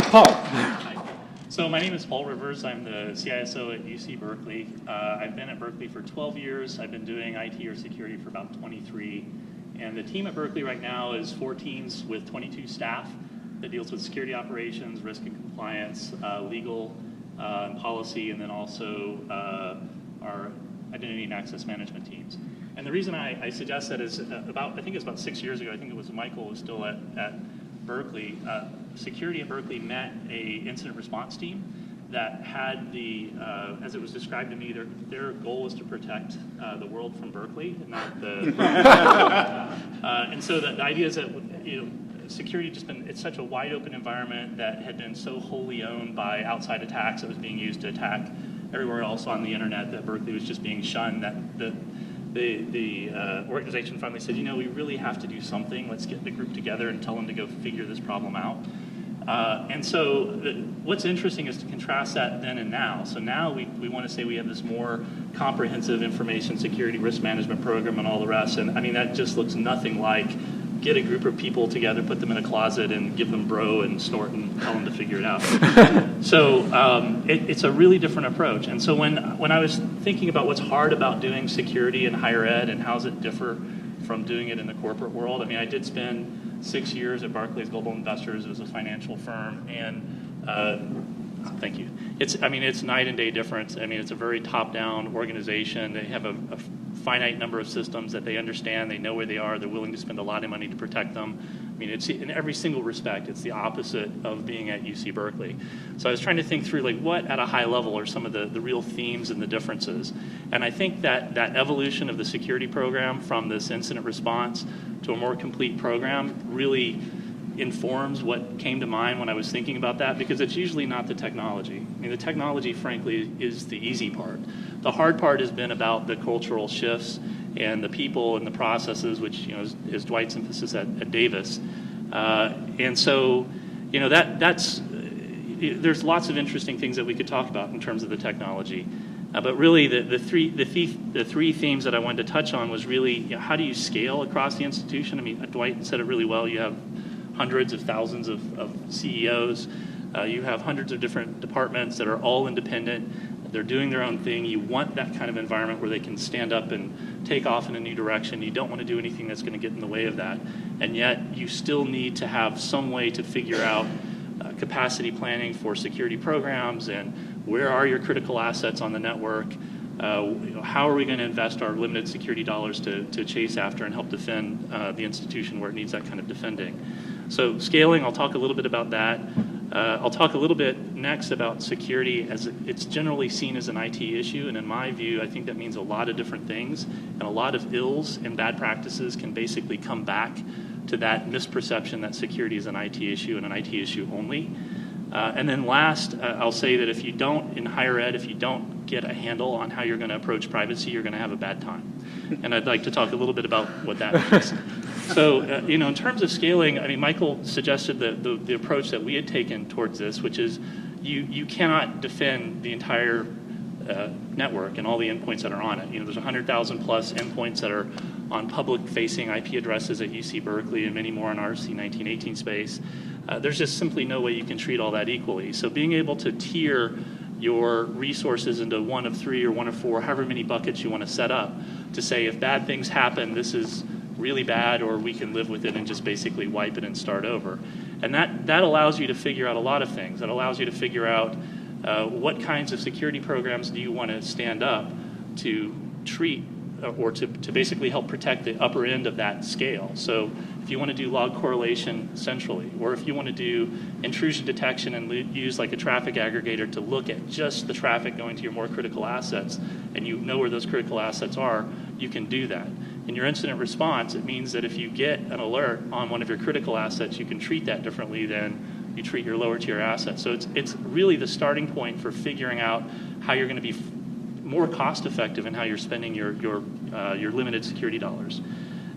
Paul. Hi. So my name is Paul Rivers. I'm the CISO at UC Berkeley. I've been at Berkeley for 12 years. I've been doing IT or security for about 23. And the team at Berkeley right now is 4 teams with 22 staff that deals with security operations, risk and compliance, legal and policy, and then also our identity and access management teams. And the reason I suggest that is I think it's about 6 years ago, I think it was Michael was still at Berkeley, security at Berkeley met a incident response team that had as it was described to me, their goal was to protect the world from Berkeley, and not the. And so the idea is that security it's such a wide open environment that had been so wholly owned by outside attacks that was being used to attack everywhere else on the internet that Berkeley was just being shunned. That the organization finally said, we really have to do something. Let's get the group together and tell them to go figure this problem out. And so what's interesting is to contrast that then and now. So now we want to say we have this more comprehensive information security risk management program and all the rest. And I mean, that just looks nothing like get a group of people together, put them in a closet, and give them bro and snort and tell them to figure it out. So it's a really different approach. And so when I was thinking about what's hard about doing security in higher ed and how does it differ from doing it in the corporate world, I mean, I did spend 6 years at Barclays Global Investors. It was a financial firm, and thank you. It's night and day difference. I mean, it's a very top-down organization. They have a finite number of systems that they understand. They know where they are. They're willing to spend a lot of money to protect them. I mean, it's in every single respect, it's the opposite of being at UC Berkeley. So I was trying to think through, what at a high level are some of the real themes and the differences. And I think that evolution of the security program from this incident response to a more complete program really informs what came to mind when I was thinking about that, because it's usually not the technology. I mean, the technology, frankly, is the easy part. The hard part has been about the cultural shifts and the people and the processes, which is Dwight's emphasis at Davis. And so, there's lots of interesting things that we could talk about in terms of the technology. But really, the three themes that I wanted to touch on was really how do you scale across the institution? I mean, Dwight said it really well. You have hundreds of thousands of CEOs. You have hundreds of different departments that are all independent. They're doing their own thing. You want that kind of environment where they can stand up and take off in a new direction. You don't want to do anything that's going to get in the way of that. And yet you still need to have some way to figure out capacity planning for security programs and where are your critical assets on the network. How are we going to invest our limited security dollars to chase after and help defend the institution where it needs that kind of defending. So scaling, I'll talk a little bit about that. I'll talk a little bit next about security as it's generally seen as an IT issue, and in my view, I think that means a lot of different things, and a lot of ills and bad practices can basically come back to that misperception that security is an IT issue and an IT issue only. And then last, I'll say that if you don't, in higher ed, if you don't get a handle on how you're going to approach privacy, you're going to have a bad time. And I'd like to talk a little bit about what that means. So, in terms of scaling, I mean, Michael suggested the approach that we had taken towards this, which is you cannot defend the entire network and all the endpoints that are on it. There's 100,000 plus endpoints that are on public-facing IP addresses at UC Berkeley and many more in RC 1918 space. There's just simply no way you can treat all that equally. So being able to tier your resources into one of 3 or one of 4, however many buckets you want to set up, to say if bad things happen, this is really bad, or we can live with it and just basically wipe it and start over. And that allows you to figure out a lot of things. It allows you to figure out what kinds of security programs do you want to stand up to treat or to basically help protect the upper end of that scale. So if you want to do log correlation centrally, or if you want to do intrusion detection and use like a traffic aggregator to look at just the traffic going to your more critical assets, and you know where those critical assets are, you can do that. In your incident response, it means that if you get an alert on one of your critical assets, you can treat that differently than you treat your lower tier assets. So it's really the starting point for figuring out how you're going to be more cost effective in how you're spending your limited security dollars.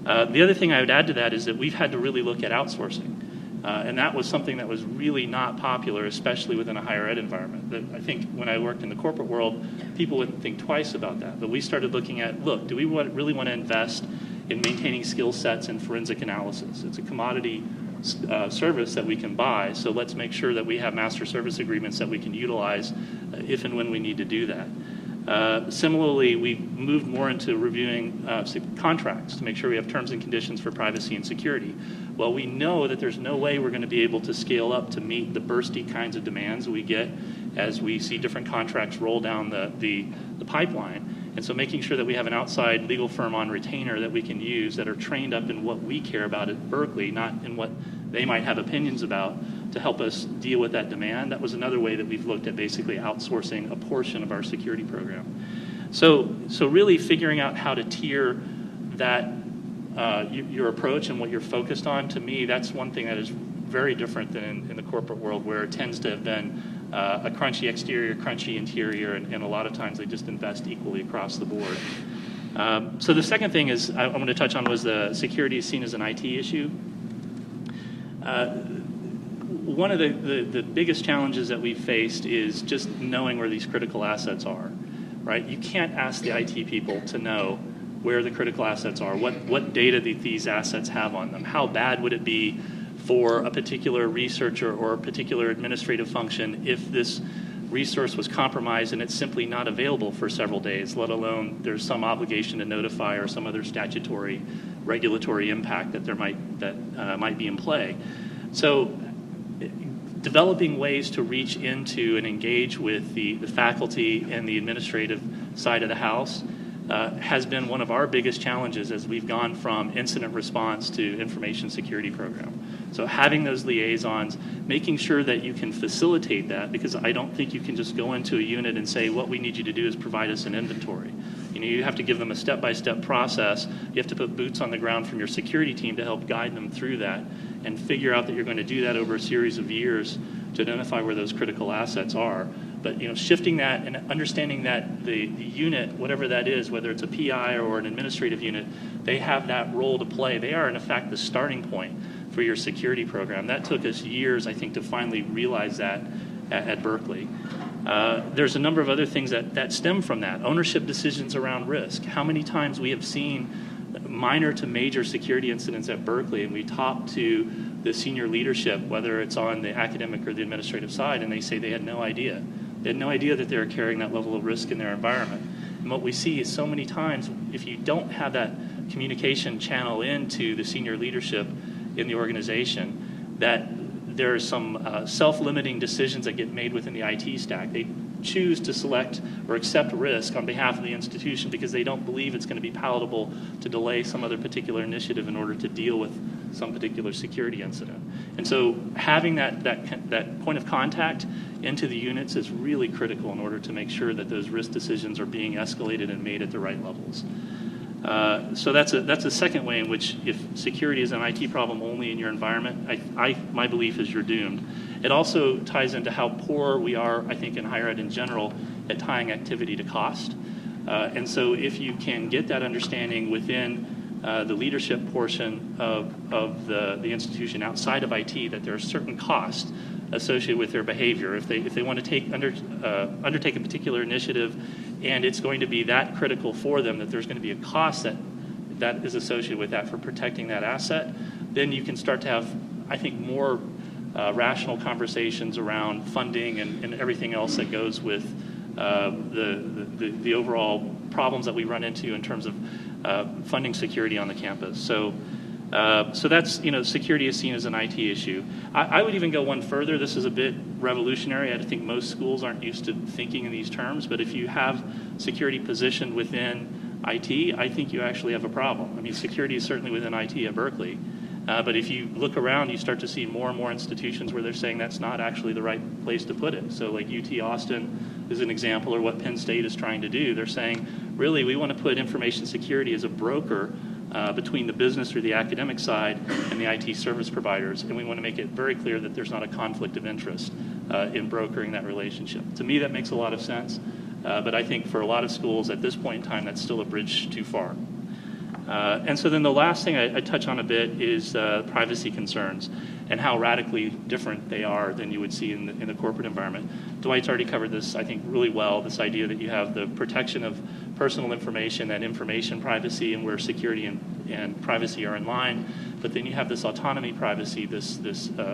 The other thing I would add to that is that we've had to really look at outsourcing. And that was something that was really not popular, especially within a higher ed environment. That I think when I worked in the corporate world, people wouldn't think twice about that. But we started looking at, look, do we really want to invest in maintaining skill sets in forensic analysis? It's a commodity service that we can buy, so let's make sure that we have master service agreements that we can utilize if and when we need to do that. Similarly, we moved more into reviewing contracts to make sure we have terms and conditions for privacy and security. Well, we know that there's no way we're going to be able to scale up to meet the bursty kinds of demands we get as we see different contracts roll down the pipeline. And so making sure that we have an outside legal firm on retainer that we can use that are trained up in what we care about at Berkeley, not in what they might have opinions about, to help us deal with that demand. That was another way that we've looked at basically outsourcing a portion of our security program. So really figuring out how to tier that your approach and what you're focused on, to me, that's one thing that is very different than in the corporate world, where it tends to have been a crunchy exterior, crunchy interior, and a lot of times they just invest equally across the board. So the second thing is I want to touch on was the security is seen as an IT issue. One of the biggest challenges that we've faced is just knowing where these critical assets are, right? You can't ask the IT people to know where the critical assets are, what data these assets have on them. How bad would it be for a particular researcher or a particular administrative function if this resource was compromised and it's simply not available for several days, let alone there's some obligation to notify or some other statutory regulatory impact that might be in play. So developing ways to reach into and engage with the faculty and the administrative side of the house has been one of our biggest challenges as we've gone from incident response to information security program. So having those liaisons, making sure that you can facilitate that, because I don't think you can just go into a unit and say, what we need you to do is provide us an inventory. You have to give them a step-by-step process. You have to put boots on the ground from your security team to help guide them through that and figure out that you're going to do that over a series of years to identify where those critical assets are. But shifting that and understanding that the unit, whatever that is, whether it's a PI or an administrative unit, they have that role to play. They are, in effect, the starting point for your security program. That took us years, I think, to finally realize that at Berkeley. There's a number of other things that stem from that. Ownership decisions around risk. How many times we have seen minor to major security incidents at Berkeley, and we talk to the senior leadership, whether it's on the academic or the administrative side, and they say they had no idea. They had no idea that they were carrying that level of risk in their environment. And what we see is so many times, if you don't have that communication channel into the senior leadership in the organization, that there are some self-limiting decisions that get made within the IT stack. They choose to select or accept risk on behalf of the institution because they don't believe it's going to be palatable to delay some other particular initiative in order to deal with some particular security incident. And so having that point of contact into the units is really critical in order to make sure that those risk decisions are being escalated and made at the right levels. So that's a second way in which, if security is an IT problem only in your environment, my belief is you're doomed. It also ties into how poor we are, I think, in higher ed in general at tying activity to cost. And so if you can get that understanding within the leadership portion of the institution outside of IT, that there are certain costs associated with their behavior. If they want to undertake a particular initiative and it's going to be that critical for them that there's going to be a cost that is associated with that for protecting that asset, then you can start to have, I think, more rational conversations around funding and everything else that goes with the overall problems that we run into in terms of funding security on the campus. So that's, security is seen as an IT issue. I would even go one further. This is a bit revolutionary. I think most schools aren't used to thinking in these terms, but if you have security positioned within IT, I think you actually have a problem. I mean, security is certainly within IT at Berkeley. But if you look around, you start to see more and more institutions where they're saying that's not actually the right place to put it. So like UT Austin is an example, or what Penn State is trying to do. They're saying, really, we want to put information security as a broker between the business or the academic side and the IT service providers. And we want to make it very clear that there's not a conflict of interest in brokering that relationship. To me, that makes a lot of sense. But I think for a lot of schools at this point in time, that's still a bridge too far. And so then the last thing I touch on a bit is privacy concerns and how radically different they are than you would see in the corporate environment. Dwight's already covered this, I think, really well, this idea that you have the protection of personal information and information privacy, and where security and privacy are in line. But then you have this autonomy privacy, this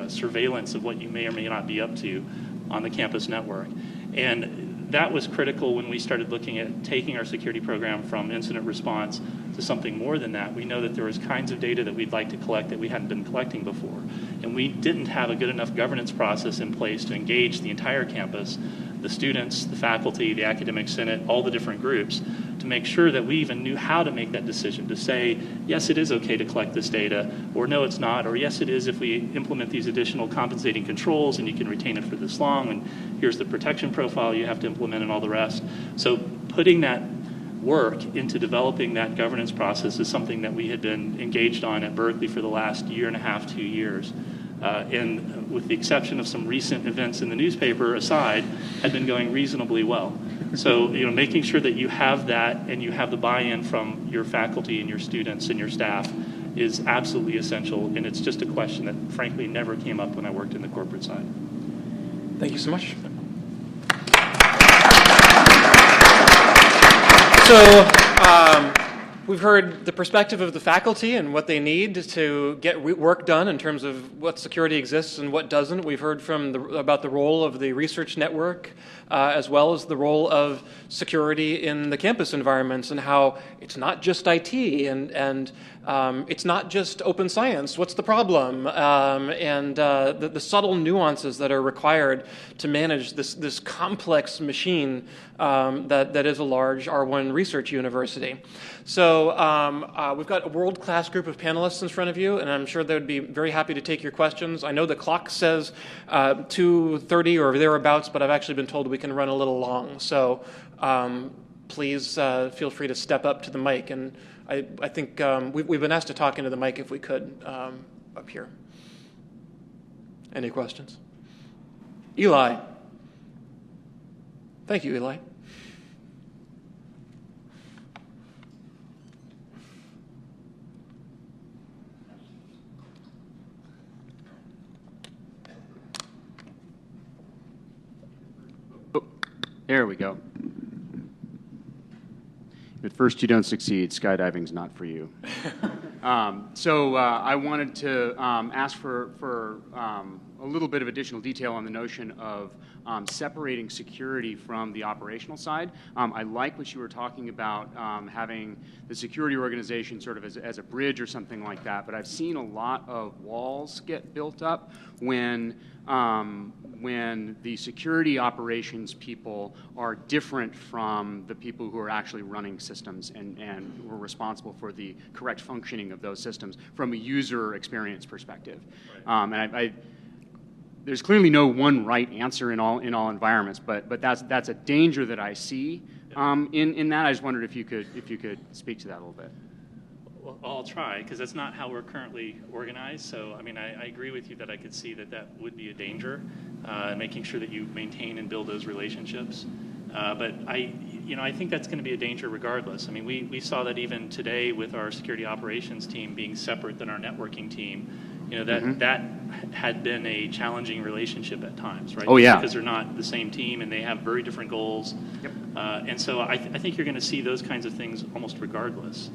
surveillance of what you may or may not be up to on the campus network. And that was critical when we started looking at taking our security program from incident response to something more than that. We know that there was kinds of data that we'd like to collect that we hadn't been collecting before. And we didn't have a good enough governance process in place to engage the entire campus, the students, the faculty, the academic senate, all the different groups, to make sure that we even knew how to make that decision, to say, yes, it is okay to collect this data, or no, it's not, or yes, it is if we implement these additional compensating controls and you can retain it for this long, and here's the protection profile you have to implement and all the rest. So putting that work into developing that governance process is something that we had been engaged on at Berkeley for the last year and a half, 2 years. And with the exception of some recent events in the newspaper aside, had been going reasonably well. So, making sure that you have that and you have the buy-in from your faculty and your students and your staff is absolutely essential. And it's just a question that, frankly, never came up when I worked in the corporate side. Thank you so much. So we've heard the perspective of the faculty and what they need to get work done in terms of what security exists and what doesn't. We've heard about the role of the research network as well as the role of security in the campus environments, and how it's not just IT and it's not just open science. What's the problem? And the subtle nuances that are required to manage this complex machine that is a large R1 research university. So we've got a world-class group of panelists in front of you, and I'm sure they would be very happy to take your questions. I know the clock says 2:30 or thereabouts, but I've actually been told we can run a little long. So please feel free to step up to the mic. And I think we've been asked to talk into the mic if we could up here. Any questions? Eli. Thank you, Eli. There we go. At first you don't succeed, skydiving's not for you. So I wanted to ask for a little bit of additional detail on the notion of separating security from the operational side. I like what you were talking about, having the security organization sort of as a bridge or something like that, but I've seen a lot of walls get built up when the security operations people are different from the people who are actually running systems and who are responsible for the correct functioning of those systems from a user experience perspective. Right. And there's clearly no one right answer in all environments, but that's a danger that I see in that. I just wondered if you could speak to that a little bit. Well, I'll try, because that's not how we're currently organized. So, I mean, I agree with you that I could see that would be a danger, making sure that you maintain and build those relationships. But I think that's going to be a danger regardless. I mean, we saw that even today with our security operations team being separate than our networking team. That had been a challenging relationship at times, right? Oh, yeah. Because they're not the same team and they have very different goals. Yep. And so I think you're going to see those kinds of things almost regardless.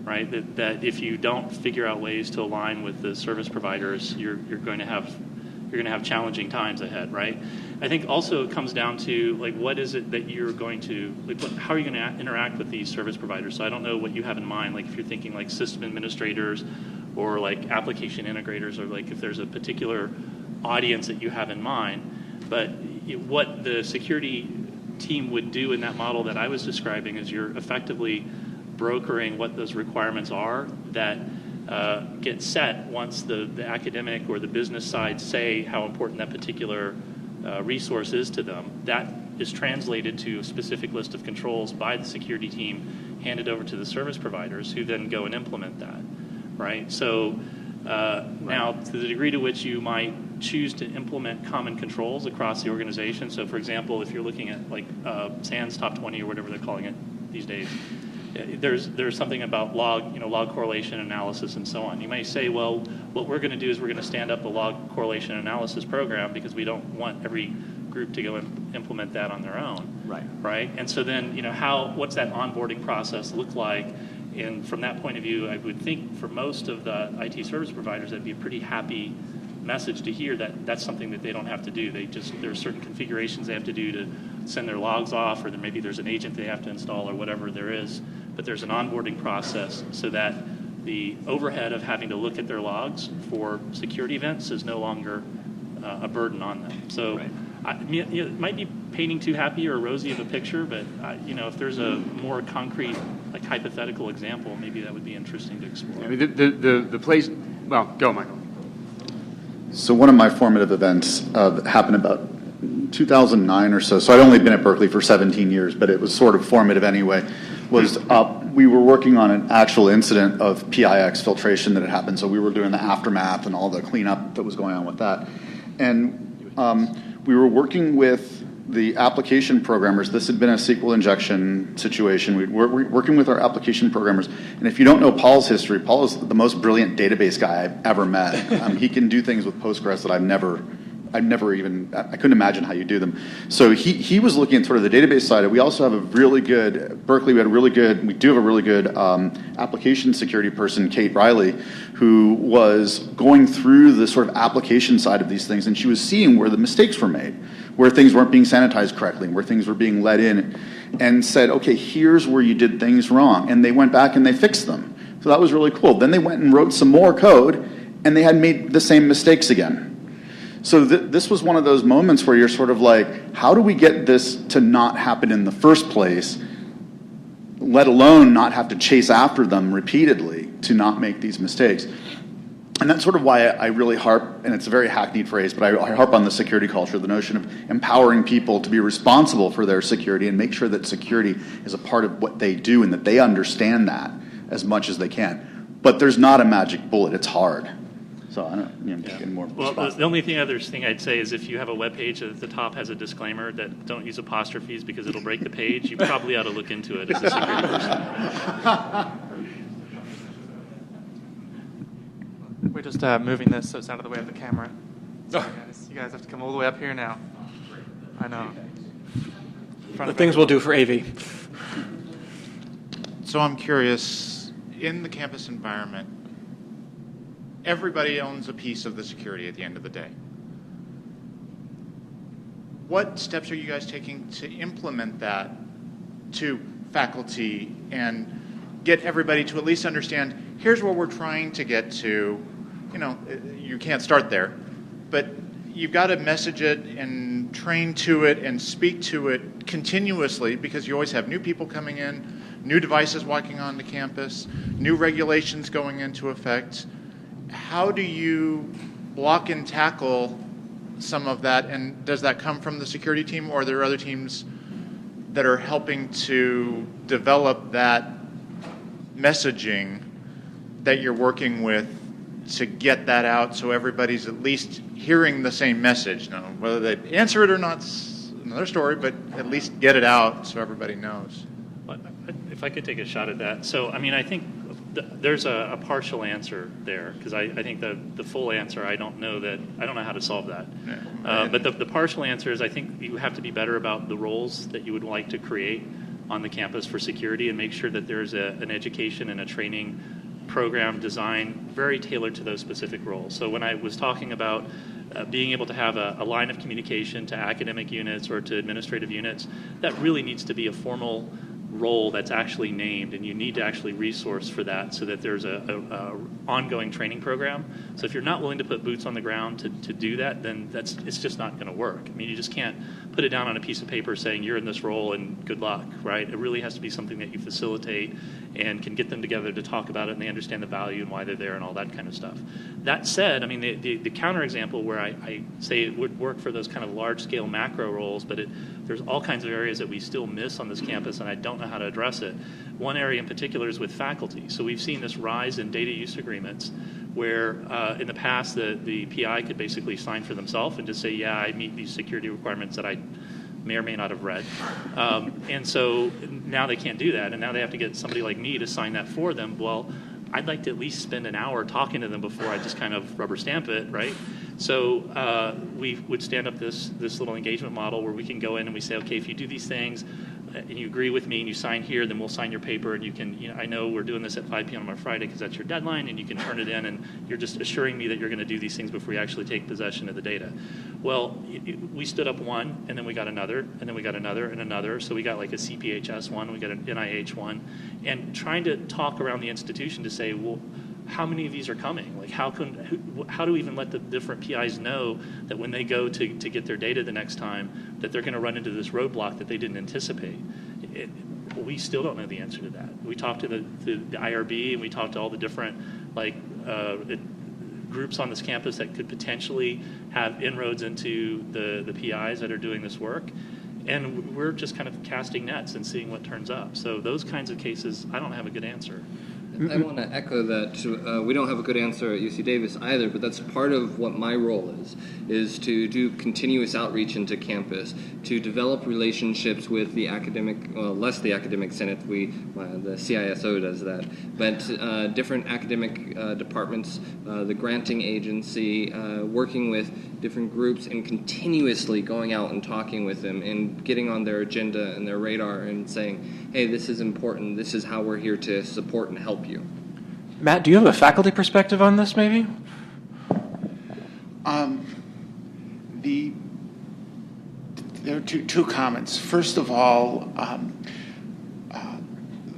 Right, that if you don't figure out ways to align with the service providers, you're going to have challenging times ahead, right? I think also it comes down to what is it that you're going to how are you going to interact with these service providers? So I don't know what you have in mind, if you're thinking system administrators or application integrators, or if there's a particular audience that you have in mind. But what the security team would do in that model that I was describing is you're effectively brokering what those requirements are that get set once the academic or the business side say how important that particular resource is to them. That is translated to a specific list of controls by the security team, handed over to the service providers, who then go and implement that, right? So now, to the degree to which you might choose to implement common controls across the organization, so for example, if you're looking at like SANS Top 20 or whatever they're calling it these days, there's something about log correlation analysis and so on. You may say, well, what we're going to do is we're going to stand up a log correlation analysis program because we don't want every group to go and implement that on their own. Right? And so then, what's that onboarding process look like? And from that point of view, I would think for most of the IT service providers, that'd be a pretty happy message to hear that that's something that they don't have to do. There are certain configurations they have to do to send their logs off, or maybe there's an agent they have to install or whatever there is. But there's an onboarding process so that the overhead of having to look at their logs for security events is no longer a burden on them. So it might be painting too happy or rosy of a picture, but if there's a more concrete, like hypothetical example, maybe that would be interesting to explore. I mean, the place. Well, go, Michael. So one of my formative events happened about 2009 or so. So I'd only been at Berkeley for 17 years, but it was sort of formative anyway. Was we were working on an actual incident of PIX filtration that had happened. So we were doing the aftermath and all the cleanup that was going on with that, and we were working with the application programmers. This had been a SQL injection situation. We were working with our application programmers. And if you don't know Paul's history, Paul is the most brilliant database guy I've ever met. He can do things with Postgres that I couldn't imagine how you do them. So he was looking at sort of the database side. We also have we do have a really good application security person, Kate Riley, who was going through the sort of application side of these things, and she was seeing where the mistakes were made, where things weren't being sanitized correctly, where things were being let in, and said, okay, here's where you did things wrong. And they went back and they fixed them. So that was really cool. Then they went and wrote some more code, and they had made the same mistakes again. So this was one of those moments where you're sort of like, how do we get this to not happen in the first place, let alone not have to chase after them repeatedly to not make these mistakes? And that's sort of why I really harp, and it's a very hackneyed phrase, but I harp on the security culture, the notion of empowering people to be responsible for their security and make sure that security is a part of what they do and that they understand that as much as they can. But there's not a magic bullet. It's hard. So I don't know, getting more response. The only other thing I'd say is if you have a web page that at the top has a disclaimer that don't use apostrophes because it'll break the page, you probably ought to look into it as a security person. We're just moving this so it's out of the way of the camera. Sorry, guys. You guys have to come all the way up here now. I know. The things we'll do for AV. So I'm curious, in the campus environment, everybody owns a piece of the security at the end of the day. What steps are you guys taking to implement that to faculty and get everybody to at least understand, here's where we're trying to get to? You can't start there, but you've got to message it and train to it and speak to it continuously, because you always have new people coming in, new devices walking onto campus, new regulations going into effect. How do you block and tackle some of that, and does that come from the security team, or are there other teams that are helping to develop that messaging that you're working with to get that out so everybody's at least hearing the same message? Now, whether they answer it or not is another story, but at least get it out so everybody knows. If I could take a shot at that. So, I think there's a partial answer there, because I think the full answer, I don't know how to solve that. Yeah. But the partial answer is I think you have to be better about the roles that you would like to create on the campus for security, and make sure that there's an education and a training program designed very tailored to those specific roles. So when I was talking about being able to have a line of communication to academic units or to administrative units, that really needs to be a formal role that's actually named, and you need to actually resource for that so that there's a ongoing training program. So if you're not willing to put boots on the ground to do that, then it's just not going to work. I mean, you just can't put it down on a piece of paper saying you're in this role and good luck, right? It really has to be something that you facilitate and can get them together to talk about it, and they understand the value and why they're there and all that kind of stuff. That said, I mean, the counterexample where I say it would work for those kind of large-scale macro roles, but there's all kinds of areas that we still miss on this campus, and I don't know how to address it. One area in particular is with faculty. So we've seen this rise in data use agreements where in the past the PI could basically sign for themselves and just say, yeah, I meet these security requirements that I may or may not have read. And so now they can't do that, and now they have to get somebody like me to sign that for them. Well, I'd like to at least spend an hour talking to them before I just kind of rubber stamp it, right? So we would stand up this little engagement model where we can go in and we say, okay, if you do these things and you agree with me and you sign here, then we'll sign your paper, and you can, I know we're doing this at 5 p.m. on Friday because that's your deadline, and you can turn it in, and you're just assuring me that you're going to do these things before you actually take possession of the data. Well, we stood up one, and then we got another, and then we got another and another. So we got like a CPHS one, we got an NIH one, and trying to talk around the institution to say, well, how many of these are coming? Like, how do we even let the different PIs know that when they go to get their data the next time, that they're going to run into this roadblock that they didn't anticipate? We still don't know the answer to that. We talked to the IRB, and we talked to all the different groups on this campus that could potentially have inroads into the PIs that are doing this work. And we're just kind of casting nets and seeing what turns up. So those kinds of cases, I don't have a good answer. I want to echo that. We don't have a good answer at UC Davis either, but that's part of what my role is to do continuous outreach into campus, to develop relationships with the academic, well, less the academic senate, the CISO does that, but different academic departments, the granting agency, working with different groups and continuously going out and talking with them and getting on their agenda and their radar and saying, hey, this is important, this is how we're here to support and help you. Matt, do you have a faculty perspective on this, maybe? There are two comments. First of all,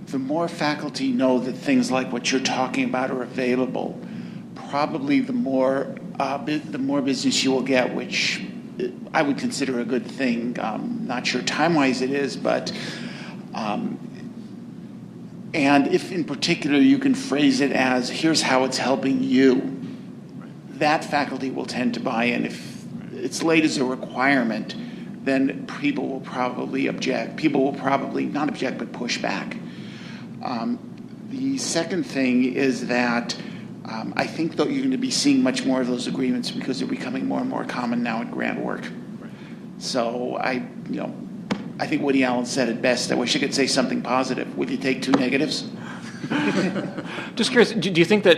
the more faculty know that things like what you're talking about are available, probably the more business you will get, which I would consider a good thing. Not sure time-wise it is, but and if in particular you can phrase it as, here's how it's helping you, that faculty will tend to buy in. If it's laid as a requirement, then people will probably object. People will probably not object, but push back. The second thing is that I think that you're going to be seeing much more of those agreements because they're becoming more and more common now in grant work. So I think Woody Allen said it best. I wish I could say something positive. Would you take 2 negatives? Just curious, do you think that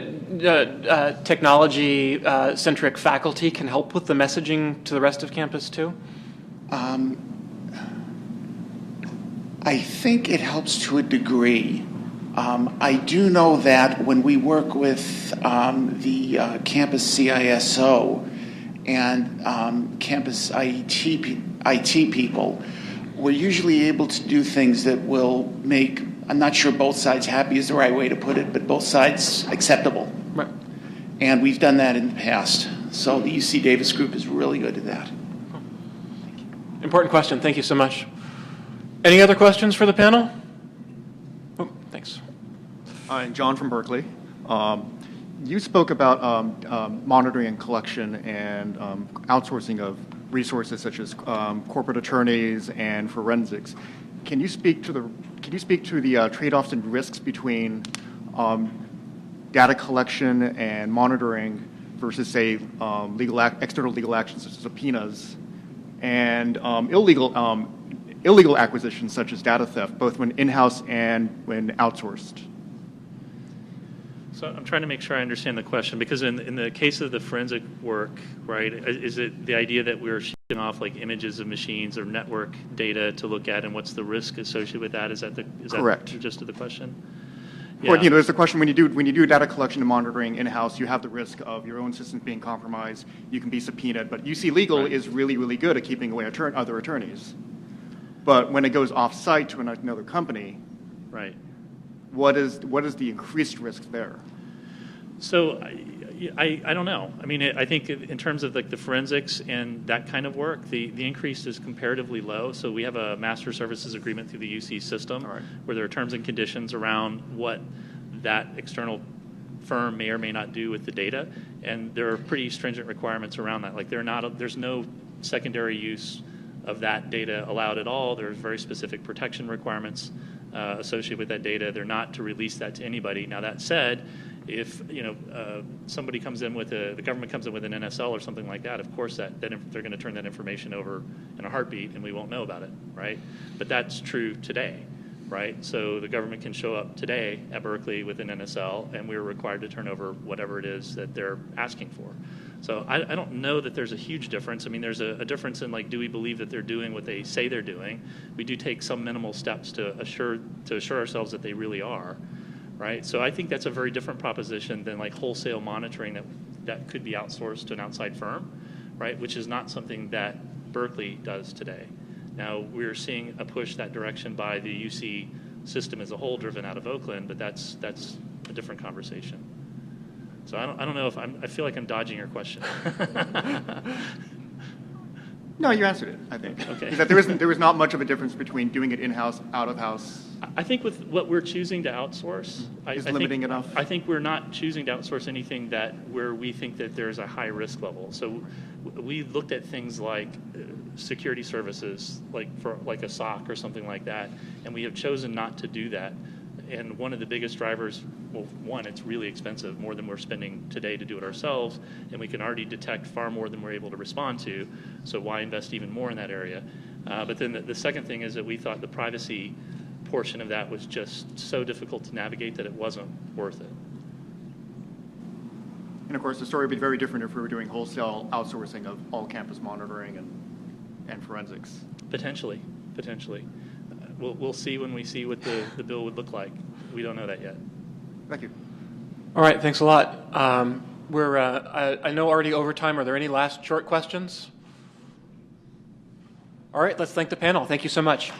technology-centric faculty can help with the messaging to the rest of campus too? I think it helps to a degree. I do know that when we work with the campus CISO and campus IT people, we're usually able to do things that will make, I'm not sure both sides happy is the right way to put it, but both sides acceptable. Right. And we've done that in the past. So the UC Davis group is really good at that. Important question. Thank you so much. Any other questions for the panel? Oh, thanks. I'm John from Berkeley. You spoke about monitoring and collection and outsourcing of resources such as corporate attorneys and forensics. Can you speak to the trade-offs and risks between data collection and monitoring versus, say, external legal actions such as subpoenas and illegal acquisitions such as data theft, both when in-house and when outsourced? So I'm trying to make sure I understand the question, because in the case of the forensic work, right, is it the idea that we're shooting off like images of machines or network data to look at, and what's the risk associated with that? Is that Correct. The gist of the question? Yeah. Well, there's the question when you do data collection and monitoring in-house, you have the risk of your own systems being compromised. You can be subpoenaed, but UC Legal Right. is really, really good at keeping away other attorneys. But when it goes off-site to another company, Right. What is the increased risk there? So I don't know. I mean, I think in terms of like the forensics and that kind of work, the increase is comparatively low. So we have a master services agreement through the UC system where there are terms and conditions around what that external firm may or may not do with the data, and there are pretty stringent requirements around that. Like there's no secondary use of that data allowed at all. There's very specific protection requirements associated with that data. They're not to release that to anybody. Now that said, if somebody comes in with the government comes in with an NSL or something like that, of course that they're going to turn that information over in a heartbeat, and we won't know about it, right? But that's true today, right? So the government can show up today at Berkeley with an NSL, and we're required to turn over whatever it is that they're asking for. So I don't know that there's a huge difference. I mean, there's a difference in like, do we believe that they're doing what they say they're doing? We do take some minimal steps to assure ourselves that they really are. Right, so I think that's a very different proposition than like wholesale monitoring that could be outsourced to an outside firm, right? Which is not something that Berkeley does today. Now we're seeing a push that direction by the UC system as a whole, driven out of Oakland, but that's a different conversation. So I don't know if I feel like I'm dodging your question. No, you answered it, I think. Okay. Is that there is not much of a difference between doing it in-house, out-of-house. I think with what we're choosing to outsource, Is limiting enough? I think we're not choosing to outsource anything where we think that there's a high risk level. So we looked at things like security services, like for like a SOC or something like that, and we have chosen not to do that. And one of the biggest drivers, well, one, it's really expensive, more than we're spending today to do it ourselves, and we can already detect far more than we're able to respond to, so why invest even more in that area? But then the second thing is that we thought the privacy portion of that was just so difficult to navigate that it wasn't worth it. And of course, the story would be very different if we were doing wholesale outsourcing of all campus monitoring and forensics. Potentially. We'll see when we see what the bill would look like. We don't know that yet. Thank you. All right, thanks a lot. We're I know already over time. Are there any last short questions? All right, let's thank the panel. Thank you so much.